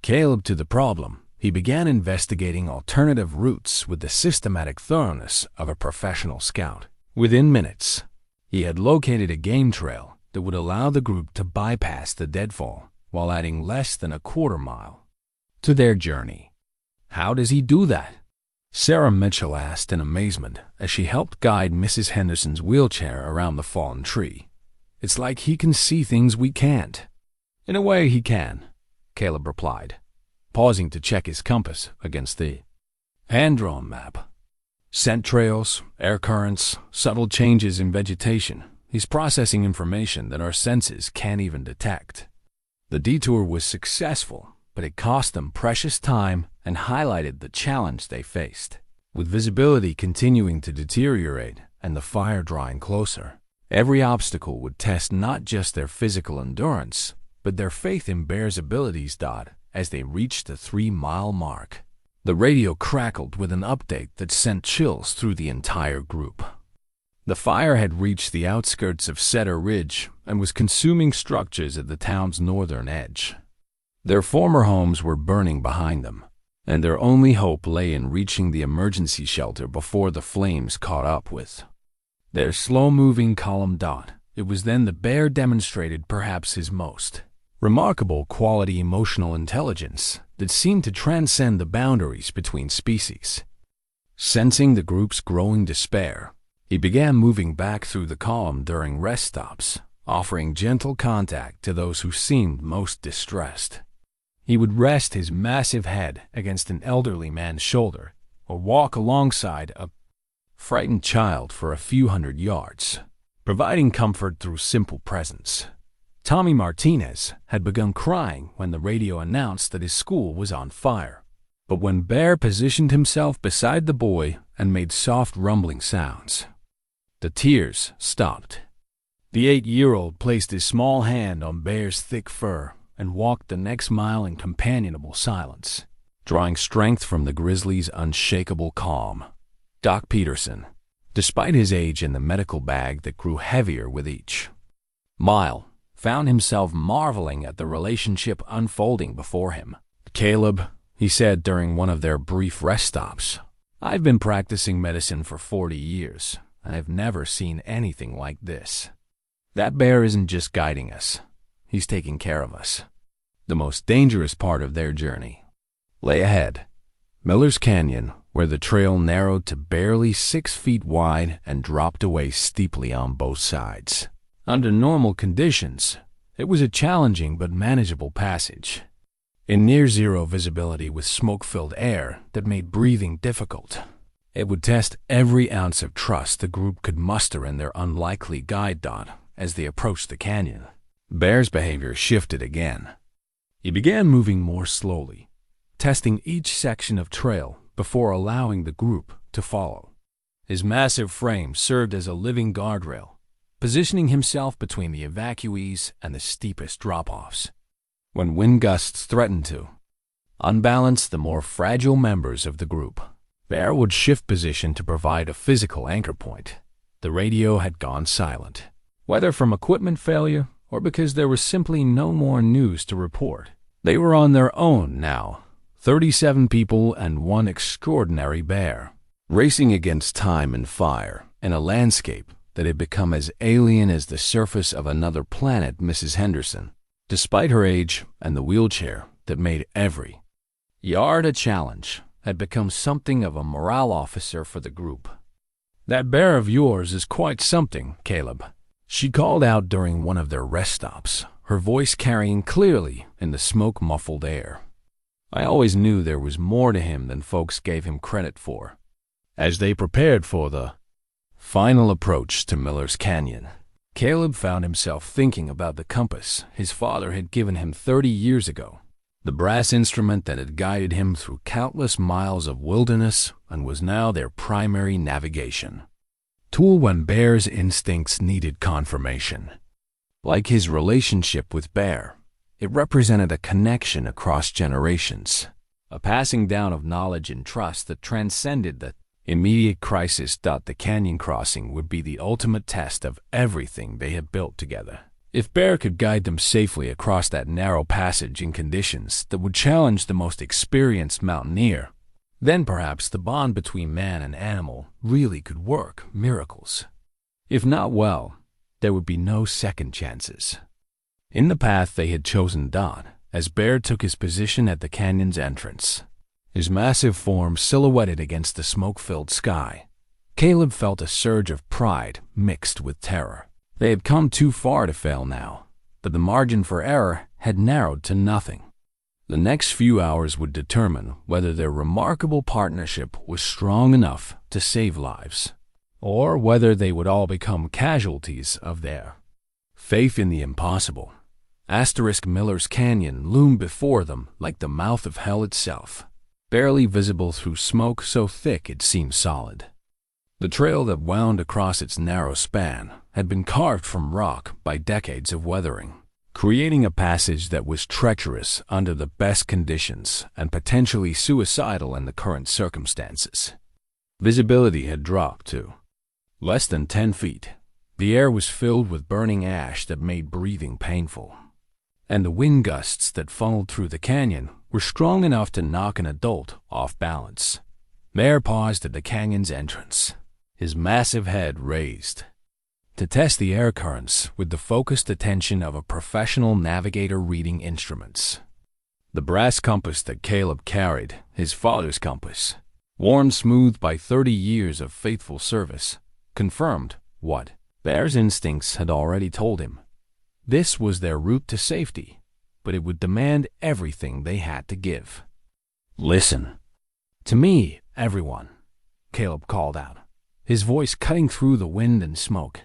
Caleb to the problem, he began investigating alternative routes with the systematic thoroughness of a professional scout. Within minutes, he had located a game trail that would allow the group to bypass the deadfall while adding less than a quarter mile to their journey. "How does he do that?" Sarah Mitchell asked in amazement as she helped guide Mrs. Henderson's wheelchair around the fallen tree. It's like he can see things we can't." "In a way, he can," Caleb replied, pausing to check his compass against the hand-drawn map. Scent trails, air currents, subtle changes in vegetation. He's processing information that our senses can't even detect. The detour was successful, but it cost them precious time and highlighted the challenge they faced. With visibility continuing to deteriorate and the fire drawing closer, every obstacle would test not just their physical endurance, but their faith in Bear's abilities. As they reached the 3-mile mark, the radio crackled with an update that sent chills through the entire group. The fire had reached the outskirts of Cedar Ridge and was consuming structures at the town's northern edge. Their former homes were burning behind them, and their only hope lay in reaching the emergency shelter before the flames caught up with their slow-moving column. It was then the bear demonstrated perhaps his most remarkable quality, emotional intelligence that seemed to transcend the boundaries between species. Sensing the group's growing despair, he began moving back through the column during rest stops, offering gentle contact to those who seemed most distressed. He would rest his massive head against an elderly man's shoulder or walk alongside a frightened child for a few hundred yards, providing comfort through simple presence. Tommy Martinez had begun crying when the radio announced that his school was on fire. But when Bear positioned himself beside the boy and made soft rumbling sounds, the tears stopped. The 8-year-old placed his small hand on Bear's thick fur and walked the next mile in companionable silence, drawing strength from the grizzly's unshakable calm. Doc Peterson, despite his age and the medical bag that grew heavier with each mile, found himself marveling at the relationship unfolding before him. "Caleb," he said during one of their brief rest stops, "I've been practicing medicine for 40 years, and I've never seen anything like this. That bear isn't just guiding us, he's taking care of us." The most dangerous part of their journey lay ahead. Miller's Canyon, where the trail narrowed to barely 6 feet wide and dropped away steeply on both sides. Under normal conditions, it was a challenging but manageable passage. In near-zero visibility with smoke-filled air that made breathing difficult, it would test every ounce of trust the group could muster in their unlikely guide. As they approached the canyon, Bear's behavior shifted again. He began moving more slowly, testing each section of trail before allowing the group to follow. His massive frame served as a living guardrail, positioning himself between the evacuees and the steepest drop-offs. When wind gusts threatened to unbalance the more fragile members of the group, Bear would shift position to provide a physical anchor point. The radio had gone silent, whether from equipment failure or because there was simply no more news to report. They were on their own now, 37 people and one extraordinary bear, racing against time and fire in a landscape that had become as alien as the surface of another planet. Mrs. Henderson, despite her age and the wheelchair that made every yard a challenge, had become something of a morale officer for the group. "That bear of yours is quite something, Caleb," she called out during one of their rest stops, her voice carrying clearly in the smoke-muffled air. "I always knew there was more to him than folks gave him credit for." As they prepared for the final approach to Miller's Canyon, Caleb found himself thinking about the compass his father had given him 30 years ago, the brass instrument that had guided him through countless miles of wilderness and was now their primary navigation tool when Bear's instincts needed confirmation. Like his relationship with Bear, it represented a connection across generations, a passing down of knowledge and trust that transcended the immediate crisis. The canyon crossing would be the ultimate test of everything they had built together. If Bear could guide them safely across that narrow passage in conditions that would challenge the most experienced mountaineer, then perhaps the bond between man and animal really could work miracles. If not, well, there would be no second chances. In the path they had chosen, as Bear took his position at the canyon's entrance, his massive form silhouetted against the smoke-filled sky, Caleb felt a surge of pride mixed with terror. They had come too far to fail now, but the margin for error had narrowed to nothing. The next few hours would determine whether their remarkable partnership was strong enough to save lives, or whether they would all become casualties of their faith in the impossible. Miller's Canyon loomed before them like the mouth of hell itself, barely visible through smoke so thick it seemed solid. The trail that wound across its narrow span had been carved from rock by decades of weathering, creating a passage that was treacherous under the best conditions and potentially suicidal in the current circumstances. Visibility had dropped to less than 10 feet. The air was filled with burning ash that made breathing painful, and the wind gusts that funneled through the canyon were strong enough to knock an adult off balance. Bear paused at the canyon's entrance, his massive head raised, to test the air currents with the focused attention of a professional navigator reading instruments. The brass compass that Caleb carried, his father's compass, worn smooth by 30 years of faithful service, confirmed what Bear's instincts had already told him. This was their route to safety, but it would demand everything they had to give. "Listen to me, everyone," Caleb called out, his voice cutting through the wind and smoke.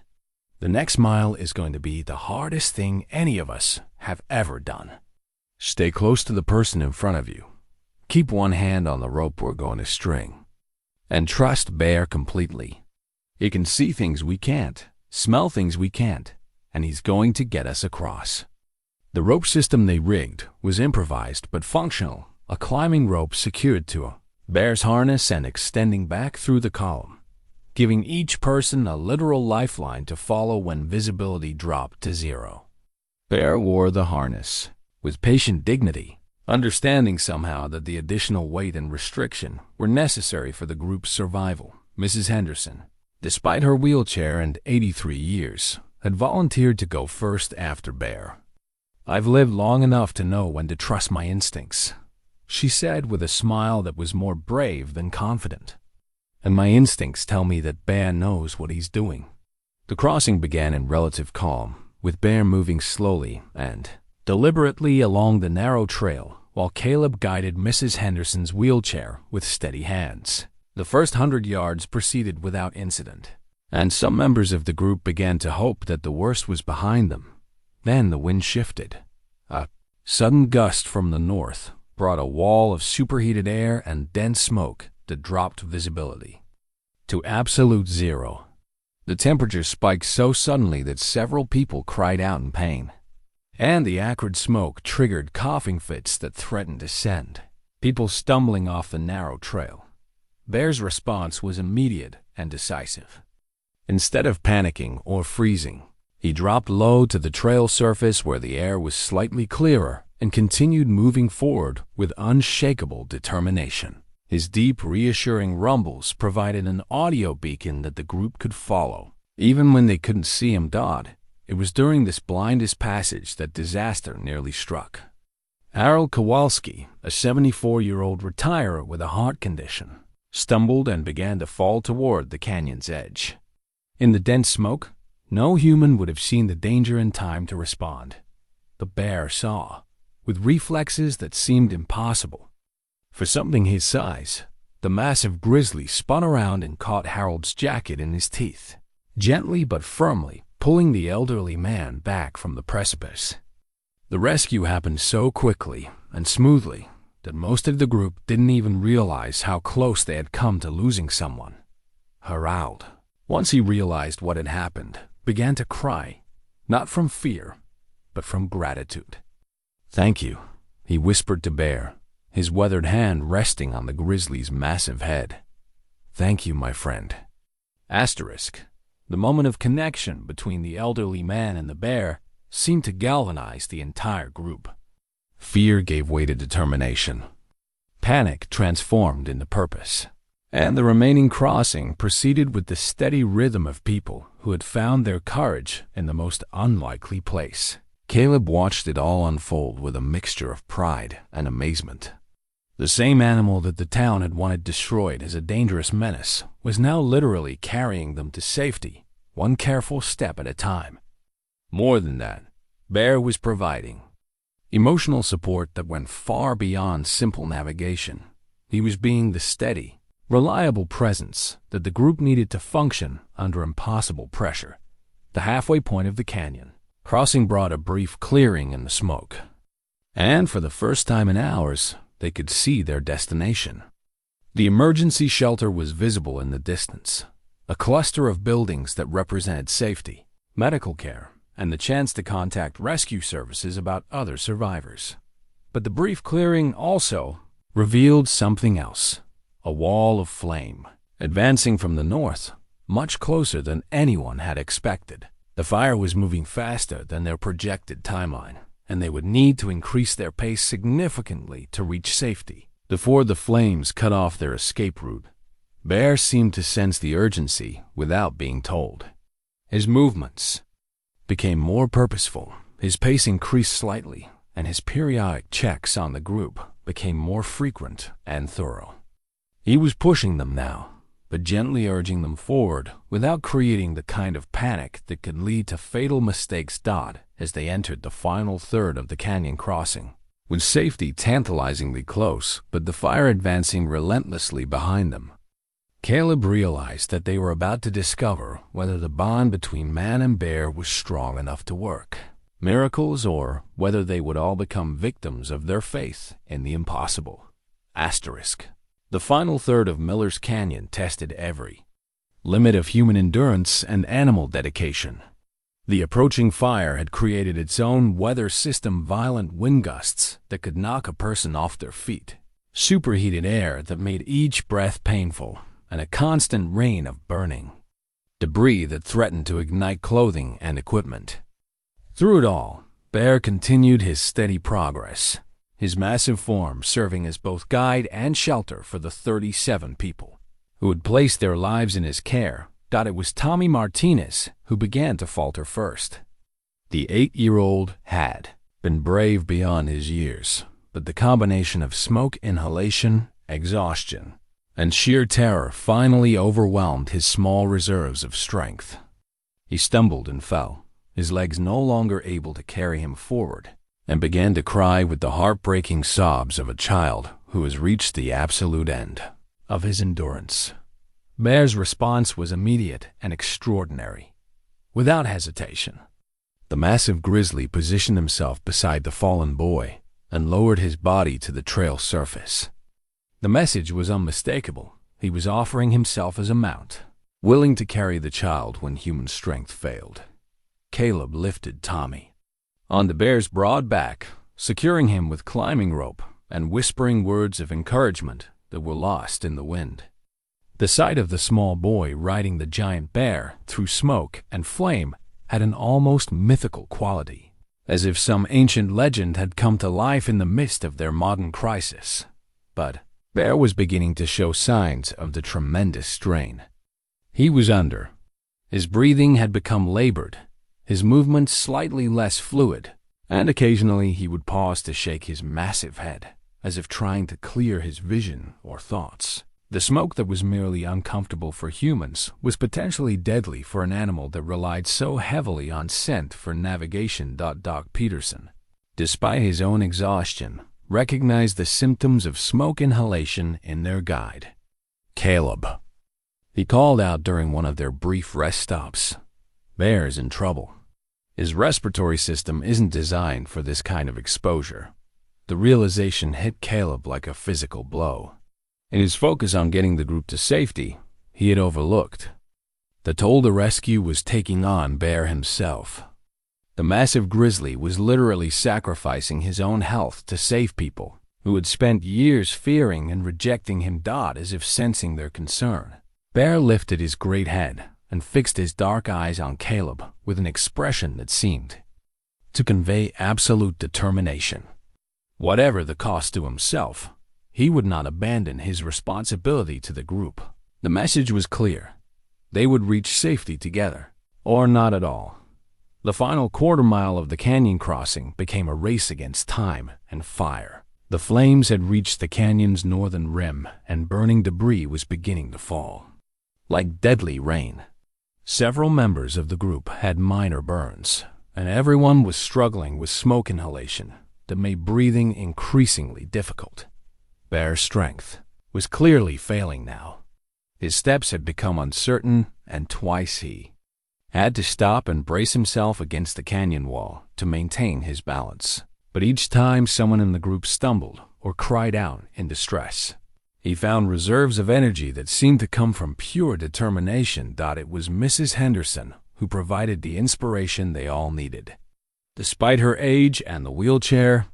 "The next mile is going to be the hardest thing any of us have ever done. Stay close to the person in front of you. Keep one hand on the rope we're going to string. And trust Bear completely. He can see things we can't, smell things we can't, and he's going to get us across." The rope system they rigged was improvised but functional, a climbing rope secured to Bear's harness and extending back through the column, giving each person a literal lifeline to follow when visibility dropped to zero. Bear wore the harness with patient dignity, understanding somehow that the additional weight and restriction were necessary for the group's survival. Mrs. Henderson, despite her wheelchair and 83 years, had volunteered to go first after Bear. "I've lived long enough to know when to trust my instincts," she said with a smile that was more brave than confident. "And my instincts tell me that Bear knows what he's doing." The crossing began in relative calm, with Bear moving slowly and deliberately along the narrow trail, while Caleb guided Mrs. Henderson's wheelchair with steady hands. The first 100 yards proceeded without incident, and some members of the group began to hope that the worst was behind them. Then the wind shifted. A sudden gust from the north brought a wall of superheated air and dense smoke that dropped visibility to absolute zero. The temperature spiked so suddenly that several people cried out in pain, and the acrid smoke triggered coughing fits that threatened to send people stumbling off the narrow trail. Bear's response was immediate and decisive. Instead of panicking or freezing, he dropped low to the trail surface where the air was slightly clearer and continued moving forward with unshakable determination. His deep, reassuring rumbles provided an audio beacon that the group could follow, even when they couldn't see him dot. It was during this blindest passage that disaster nearly struck. Harold Kowalski, a 74-year-old retirer with a heart condition, stumbled and began to fall toward the canyon's edge. In the dense smoke, no human would have seen the danger in time to respond. But Bear saw, with reflexes that seemed impossible for something his size. The massive grizzly spun around and caught Harold's jacket in his teeth, gently but firmly pulling the elderly man back from the precipice. The rescue happened so quickly and smoothly that most of the group didn't even realize how close they had come to losing someone. Harold, once he realized what had happened, began to cry, not from fear, but from gratitude. "Thank you," he whispered to Bear, his weathered hand resting on the grizzly's massive head. "Thank you, my friend." The moment of connection between the elderly man and the bear seemed to galvanize the entire group. Fear gave way to determination. Panic transformed into purpose. And the remaining crossing proceeded with the steady rhythm of people who had found their courage in the most unlikely place. Caleb watched it all unfold with a mixture of pride and amazement. The same animal that the town had wanted destroyed as a dangerous menace was now literally carrying them to safety, one careful step at a time. More than that, Bear was providing emotional support that went far beyond simple navigation. He was being the steady, reliable presence that the group needed to function under impossible pressure. The halfway point of the canyon crossing brought a brief clearing in the smoke, and for the first time in hours, they could see their destination. The emergency shelter was visible in the distance, a cluster of buildings that represented safety, medical care, and the chance to contact rescue services about other survivors. But the brief clearing also revealed something else, a wall of flame, advancing from the north, much closer than anyone had expected. The fire was moving faster than their projected timeline, and they would need to increase their pace significantly to reach safety before the flames cut off their escape route. Bear seemed to sense the urgency without being told. His movements became more purposeful, his pace increased slightly, and his periodic checks on the group became more frequent and thorough. He was pushing them now, but gently urging them forward without creating the kind of panic that could lead to fatal mistakes. As they entered the final third of the canyon crossing, with safety tantalizingly close, but the fire advancing relentlessly behind them, Caleb realized that they were about to discover whether the bond between man and bear was strong enough to work miracles, or whether they would all become victims of their faith in the impossible. The final third of Miller's Canyon tested every limit of human endurance and animal dedication. The approaching fire had created its own weather system, violent wind gusts that could knock a person off their feet, superheated air that made each breath painful, and a constant rain of burning debris that threatened to ignite clothing and equipment. Through it all, Bear continued his steady progress, his massive form serving as both guide and shelter for the 37 people who had placed their lives in his care. It was Tommy Martinez who began to falter first. The 8-year-old had been brave beyond his years, but the combination of smoke inhalation, exhaustion, and sheer terror finally overwhelmed his small reserves of strength. He stumbled and fell, his legs no longer able to carry him forward, and began to cry with the heartbreaking sobs of a child who has reached the absolute end of his endurance. Bear's response was immediate and extraordinary. Without hesitation, the massive grizzly positioned himself beside the fallen boy and lowered his body to the trail surface. The message was unmistakable. He was offering himself as a mount, willing to carry the child when human strength failed. Caleb lifted Tommy on the bear's broad back, securing him with climbing rope and whispering words of encouragement that were lost in the wind. The sight of the small boy riding the giant bear through smoke and flame had an almost mythical quality, as if some ancient legend had come to life in the midst of their modern crisis. But Bear was beginning to show signs of the tremendous strain he was under. His breathing had become labored, his movements slightly less fluid, and occasionally he would pause to shake his massive head, as if trying to clear his vision or thoughts. The smoke that was merely uncomfortable for humans was potentially deadly for an animal that relied so heavily on scent for navigation. Doc Peterson, despite his own exhaustion, recognized the symptoms of smoke inhalation in their guide, Caleb. He called out during one of their brief rest stops. Bear's in trouble. His respiratory system isn't designed for this kind of exposure. The realization hit Caleb like a physical blow. In his focus on getting the group to safety, he had overlooked the toll the rescue was taking on Bear himself. The massive grizzly was literally sacrificing his own health to save people who had spent years fearing and rejecting him. As if sensing their concern, Bear lifted his great head and fixed his dark eyes on Caleb with an expression that seemed to convey absolute determination. Whatever the cost to himself, he would not abandon his responsibility to the group. The message was clear. They would reach safety together, or not at all. The final quarter mile of the canyon crossing became a race against time and fire. The flames had reached the canyon's northern rim, and burning debris was beginning to fall like deadly rain. Several members of the group had minor burns, and everyone was struggling with smoke inhalation that made breathing increasingly difficult. Bear's strength was clearly failing now. His steps had become uncertain, and twice he had to stop and brace himself against the canyon wall to maintain his balance. But each time someone in the group stumbled or cried out in distress, he found reserves of energy that seemed to come from pure determination. It was Mrs. Henderson who provided the inspiration they all needed. Despite her age and the wheelchair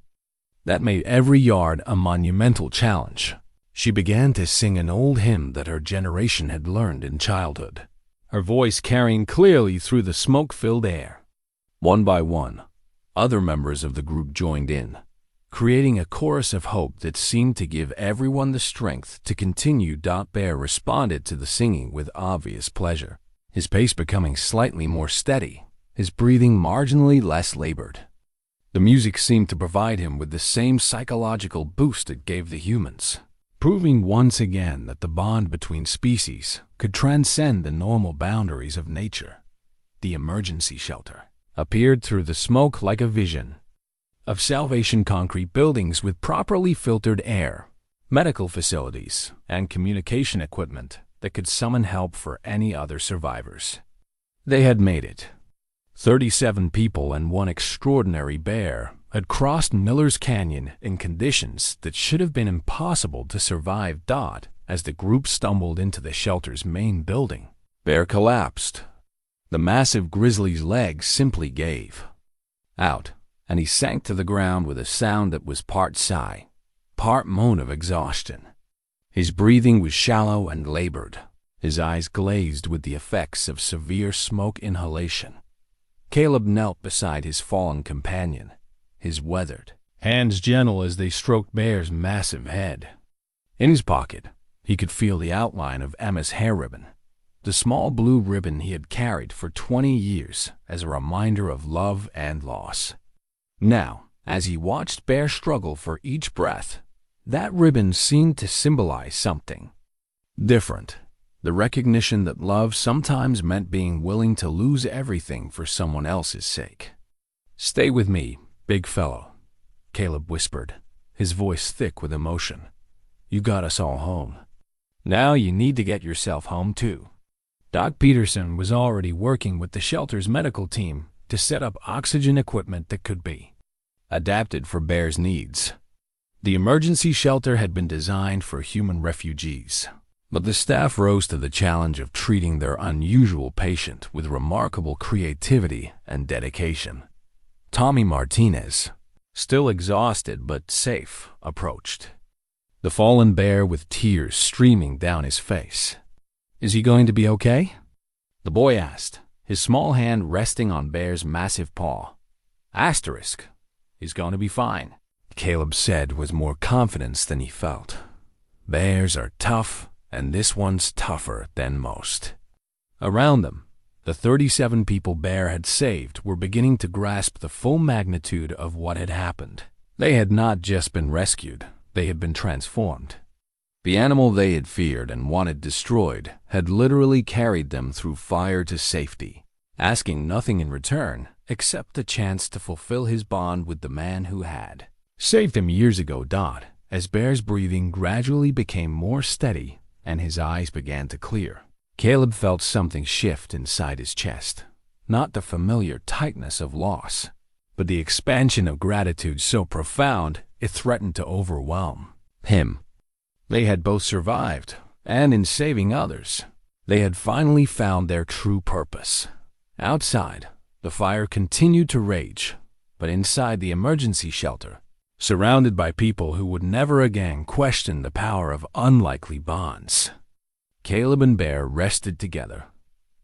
that made every yard a monumental challenge, she began to sing an old hymn that her generation had learned in childhood, her voice carrying clearly through the smoke-filled air. One by one, other members of the group joined in, creating a chorus of hope that seemed to give everyone the strength to continue. Bear responded to the singing with obvious pleasure, his pace becoming slightly more steady, his breathing marginally less labored. The music seemed to provide him with the same psychological boost it gave the humans, proving once again that the bond between species could transcend the normal boundaries of nature. The emergency shelter appeared through the smoke like a vision of salvation: concrete buildings with properly filtered air, medical facilities, and communication equipment that could summon help for any other survivors. They had made it. 37 people and one extraordinary bear had crossed Miller's Canyon in conditions that should have been impossible to survive. As the group stumbled into the shelter's main building, Bear collapsed. The massive grizzly's legs simply gave out, and he sank to the ground with a sound that was part sigh, part moan of exhaustion. His breathing was shallow and labored, his eyes glazed with the effects of severe smoke inhalation. Caleb knelt beside his fallen companion, his weathered hands gentle as they stroked Bear's massive head. In his pocket, he could feel the outline of Emma's hair ribbon, the small blue ribbon he had carried for 20 years as a reminder of love and loss. Now, as he watched Bear struggle for each breath, that ribbon seemed to symbolize something different. The recognition that love sometimes meant being willing to lose everything for someone else's sake. "Stay with me, big fellow," Caleb whispered, his voice thick with emotion. "You got us all home. Now you need to get yourself home too." Doc Peterson was already working with the shelter's medical team to set up oxygen equipment that could be adapted for Bear's needs. The emergency shelter had been designed for human refugees, but the staff rose to the challenge of treating their unusual patient with remarkable creativity and dedication. Tommy Martinez, still exhausted but safe, approached the fallen bear with tears streaming down his face. "Is he going to be okay?" the boy asked, his small hand resting on Bear's massive paw. "Asterisk. He's going to be fine," Caleb said with more confidence than he felt. "Bears are tough, and this one's tougher than most." Around them, the 37 people Bear had saved were beginning to grasp the full magnitude of what had happened. They had not just been rescued, they had been transformed. The animal they had feared and wanted destroyed had literally carried them through fire to safety, asking nothing in return except the chance to fulfill his bond with the man who had saved him years ago. As Bear's breathing gradually became more steady and his eyes began to clear, Caleb felt something shift inside his chest. Not the familiar tightness of loss, but the expansion of gratitude so profound it threatened to overwhelm him. They had both survived, and in saving others, they had finally found their true purpose. Outside, the fire continued to rage, but inside the emergency shelter, surrounded by people who would never again question the power of unlikely bonds, Caleb and Bear rested together,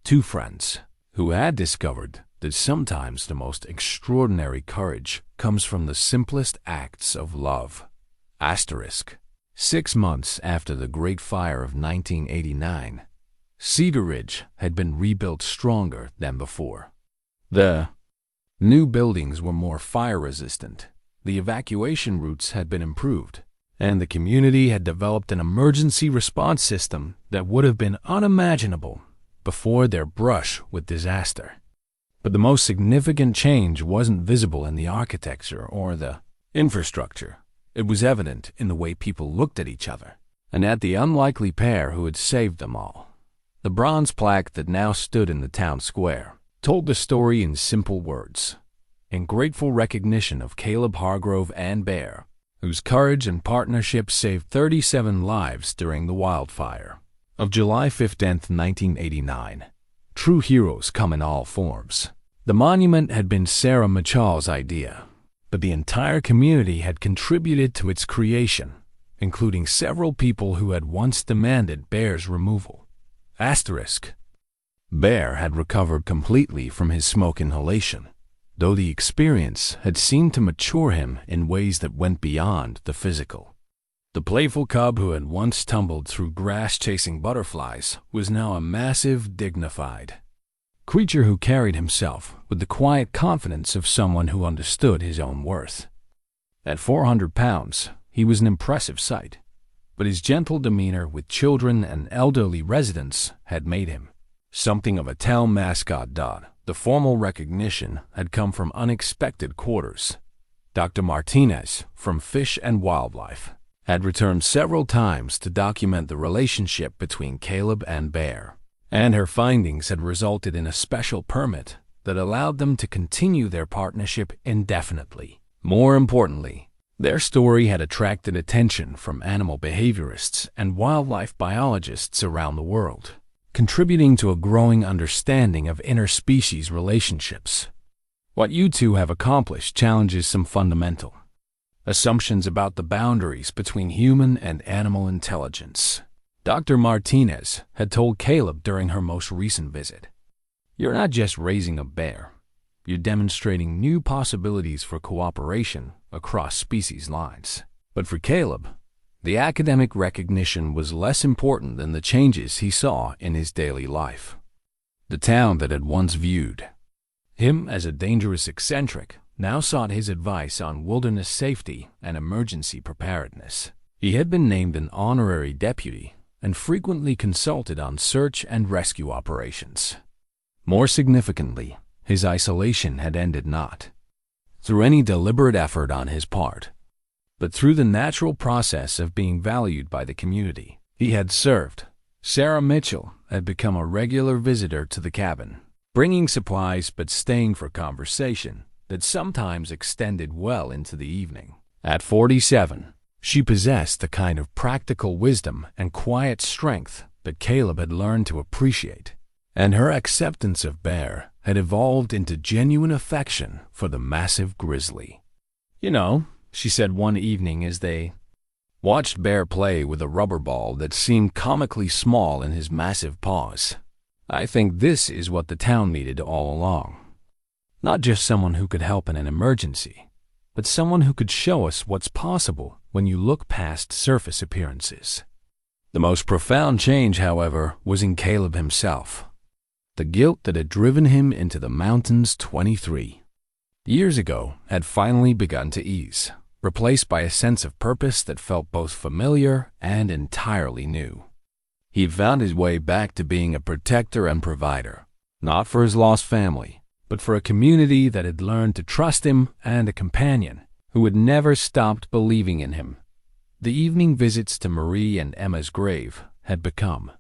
two friends who had discovered that sometimes the most extraordinary courage comes from the simplest acts of love. Asterisk. 6 months after the Great Fire of 1989, Cedar Ridge had been rebuilt stronger than before. The new buildings were more fire-resistant, the evacuation routes had been improved, and the community had developed an emergency response system that would have been unimaginable before their brush with disaster. But the most significant change wasn't visible in the architecture or the infrastructure. It was evident in the way people looked at each other, and at the unlikely pair who had saved them all. The bronze plaque that now stood in the town square told the story in simple words, in grateful recognition of Caleb Hargrove and Bear, whose courage and partnership saved 37 lives during the wildfire of July 15, 1989. True heroes come in all forms. The monument had been Sarah Mitchell's idea, but the entire community had contributed to its creation, including several people who had once demanded Bear's removal. Bear had recovered completely from his smoke inhalation, though the experience had seemed to mature him in ways that went beyond the physical. The playful cub who had once tumbled through grass chasing butterflies was now a massive, dignified creature who carried himself with the quiet confidence of someone who understood his own worth. At 400 pounds, he was an impressive sight, but his gentle demeanor with children and elderly residents had made him something of a town mascot. The formal recognition had come from unexpected quarters. Dr. Martinez, from Fish and Wildlife, had returned several times to document the relationship between Caleb and Bear, and her findings had resulted in a special permit that allowed them to continue their partnership indefinitely. More importantly, their story had attracted attention from animal behaviorists and wildlife biologists around the world, contributing to a growing understanding of interspecies relationships. What you two have accomplished challenges some fundamental assumptions about the boundaries between human and animal intelligence, Dr. Martinez had told Caleb during her most recent visit. You're not just raising a bear, you're demonstrating new possibilities for cooperation across species lines. But for Caleb, the academic recognition was less important than the changes he saw in his daily life. The town that had once viewed him as a dangerous eccentric now sought his advice on wilderness safety and emergency preparedness. He had been named an honorary deputy and frequently consulted on search and rescue operations. More significantly, his isolation had ended not through any deliberate effort on his part, but through the natural process of being valued by the community he had served. Sarah Mitchell had become a regular visitor to the cabin, bringing supplies but staying for conversation that sometimes extended well into the evening. At 47, she possessed the kind of practical wisdom and quiet strength that Caleb had learned to appreciate, and her acceptance of Bear had evolved into genuine affection for the massive grizzly. You know, she said one evening as they watched Bear play with a rubber ball that seemed comically small in his massive paws, I think this is what the town needed all along. Not just someone who could help in an emergency, but someone who could show us what's possible when you look past surface appearances. The most profound change, however, was in Caleb himself. The guilt that had driven him into the mountains 23 years ago had finally begun to ease, replaced by a sense of purpose that felt both familiar and entirely new. He found his way back to being a protector and provider, not for his lost family, but for a community that had learned to trust him and a companion who had never stopped believing in him. The evening visits to Marie and Emma's grave had become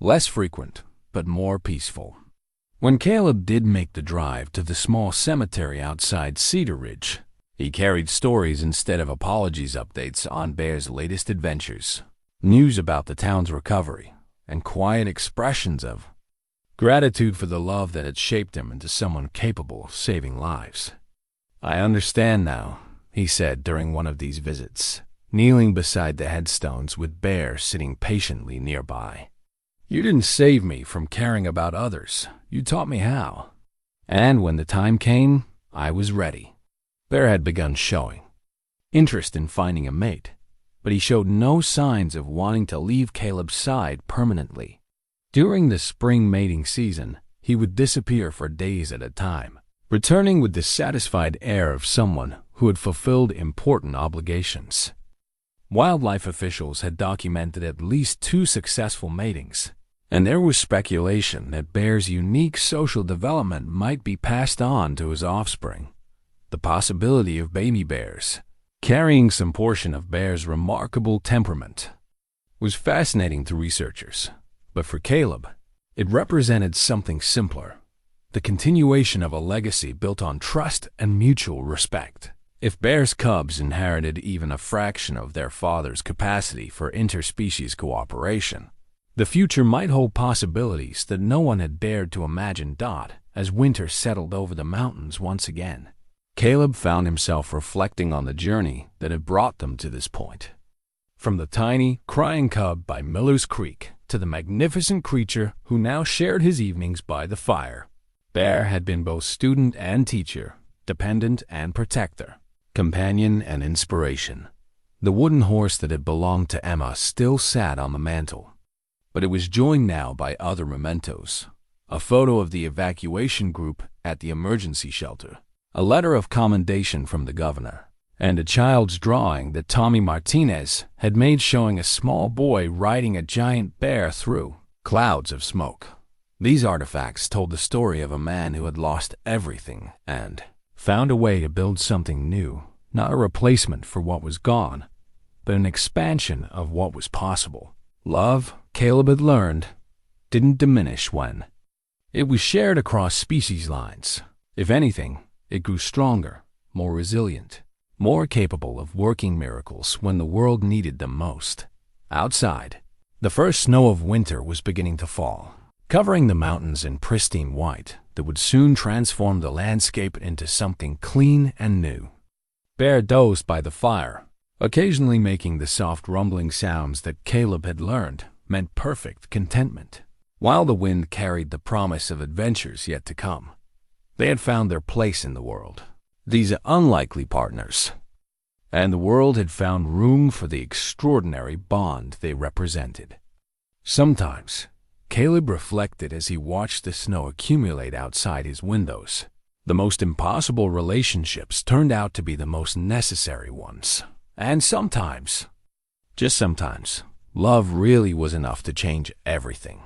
less frequent, but more peaceful. When Caleb did make the drive to the small cemetery outside Cedar Ridge, he carried stories instead of apologies, updates on Bear's latest adventures, news about the town's recovery, and quiet expressions of gratitude for the love that had shaped him into someone capable of saving lives. I understand now, he said during one of these visits, kneeling beside the headstones with Bear sitting patiently nearby. You didn't save me from caring about others. You taught me how. And when the time came, I was ready. Bear had begun showing interest in finding a mate, but he showed no signs of wanting to leave Caleb's side permanently. During the spring mating season, he would disappear for days at a time, returning with the satisfied air of someone who had fulfilled important obligations. Wildlife officials had documented at least 2 successful matings, And there was speculation that Bear's unique social development might be passed on to his offspring. The possibility of baby bears, carrying some portion of Bear's remarkable temperament, was fascinating to researchers. But for Caleb, it represented something simpler: the continuation of a legacy built on trust and mutual respect. If Bear's cubs inherited even a fraction of their father's capacity for interspecies cooperation, the future might hold possibilities that no one had dared to imagine. As winter settled over the mountains once again, Caleb found himself reflecting on the journey that had brought them to this point. From the tiny, crying cub by Miller's Creek to the magnificent creature who now shared his evenings by the fire, Bear had been both student and teacher, dependent and protector, companion and inspiration. The wooden horse that had belonged to Emma still sat on the mantel, but it was joined now by other mementos: a photo of the evacuation group at the emergency shelter, a letter of commendation from the governor, and a child's drawing that Tommy Martinez had made showing a small boy riding a giant bear through clouds of smoke. These artifacts told the story of a man who had lost everything and found a way to build something new, not a replacement for what was gone, but an expansion of what was possible. Love, Caleb had learned, didn't diminish when it was shared across species lines. If anything, it grew stronger, more resilient, more capable of working miracles when the world needed them most. Outside, the first snow of winter was beginning to fall, covering the mountains in pristine white that would soon transform the landscape into something clean and new. Bear dozed by the fire, occasionally making the soft rumbling sounds that Caleb had learned meant perfect contentment. While the wind carried the promise of adventures yet to come, they had found their place in the world, these unlikely partners, and the world had found room for the extraordinary bond they represented. Sometimes, Caleb reflected as he watched the snow accumulate outside his windows. The most impossible relationships turned out to be the most necessary ones. And sometimes, just sometimes, love really was enough to change everything.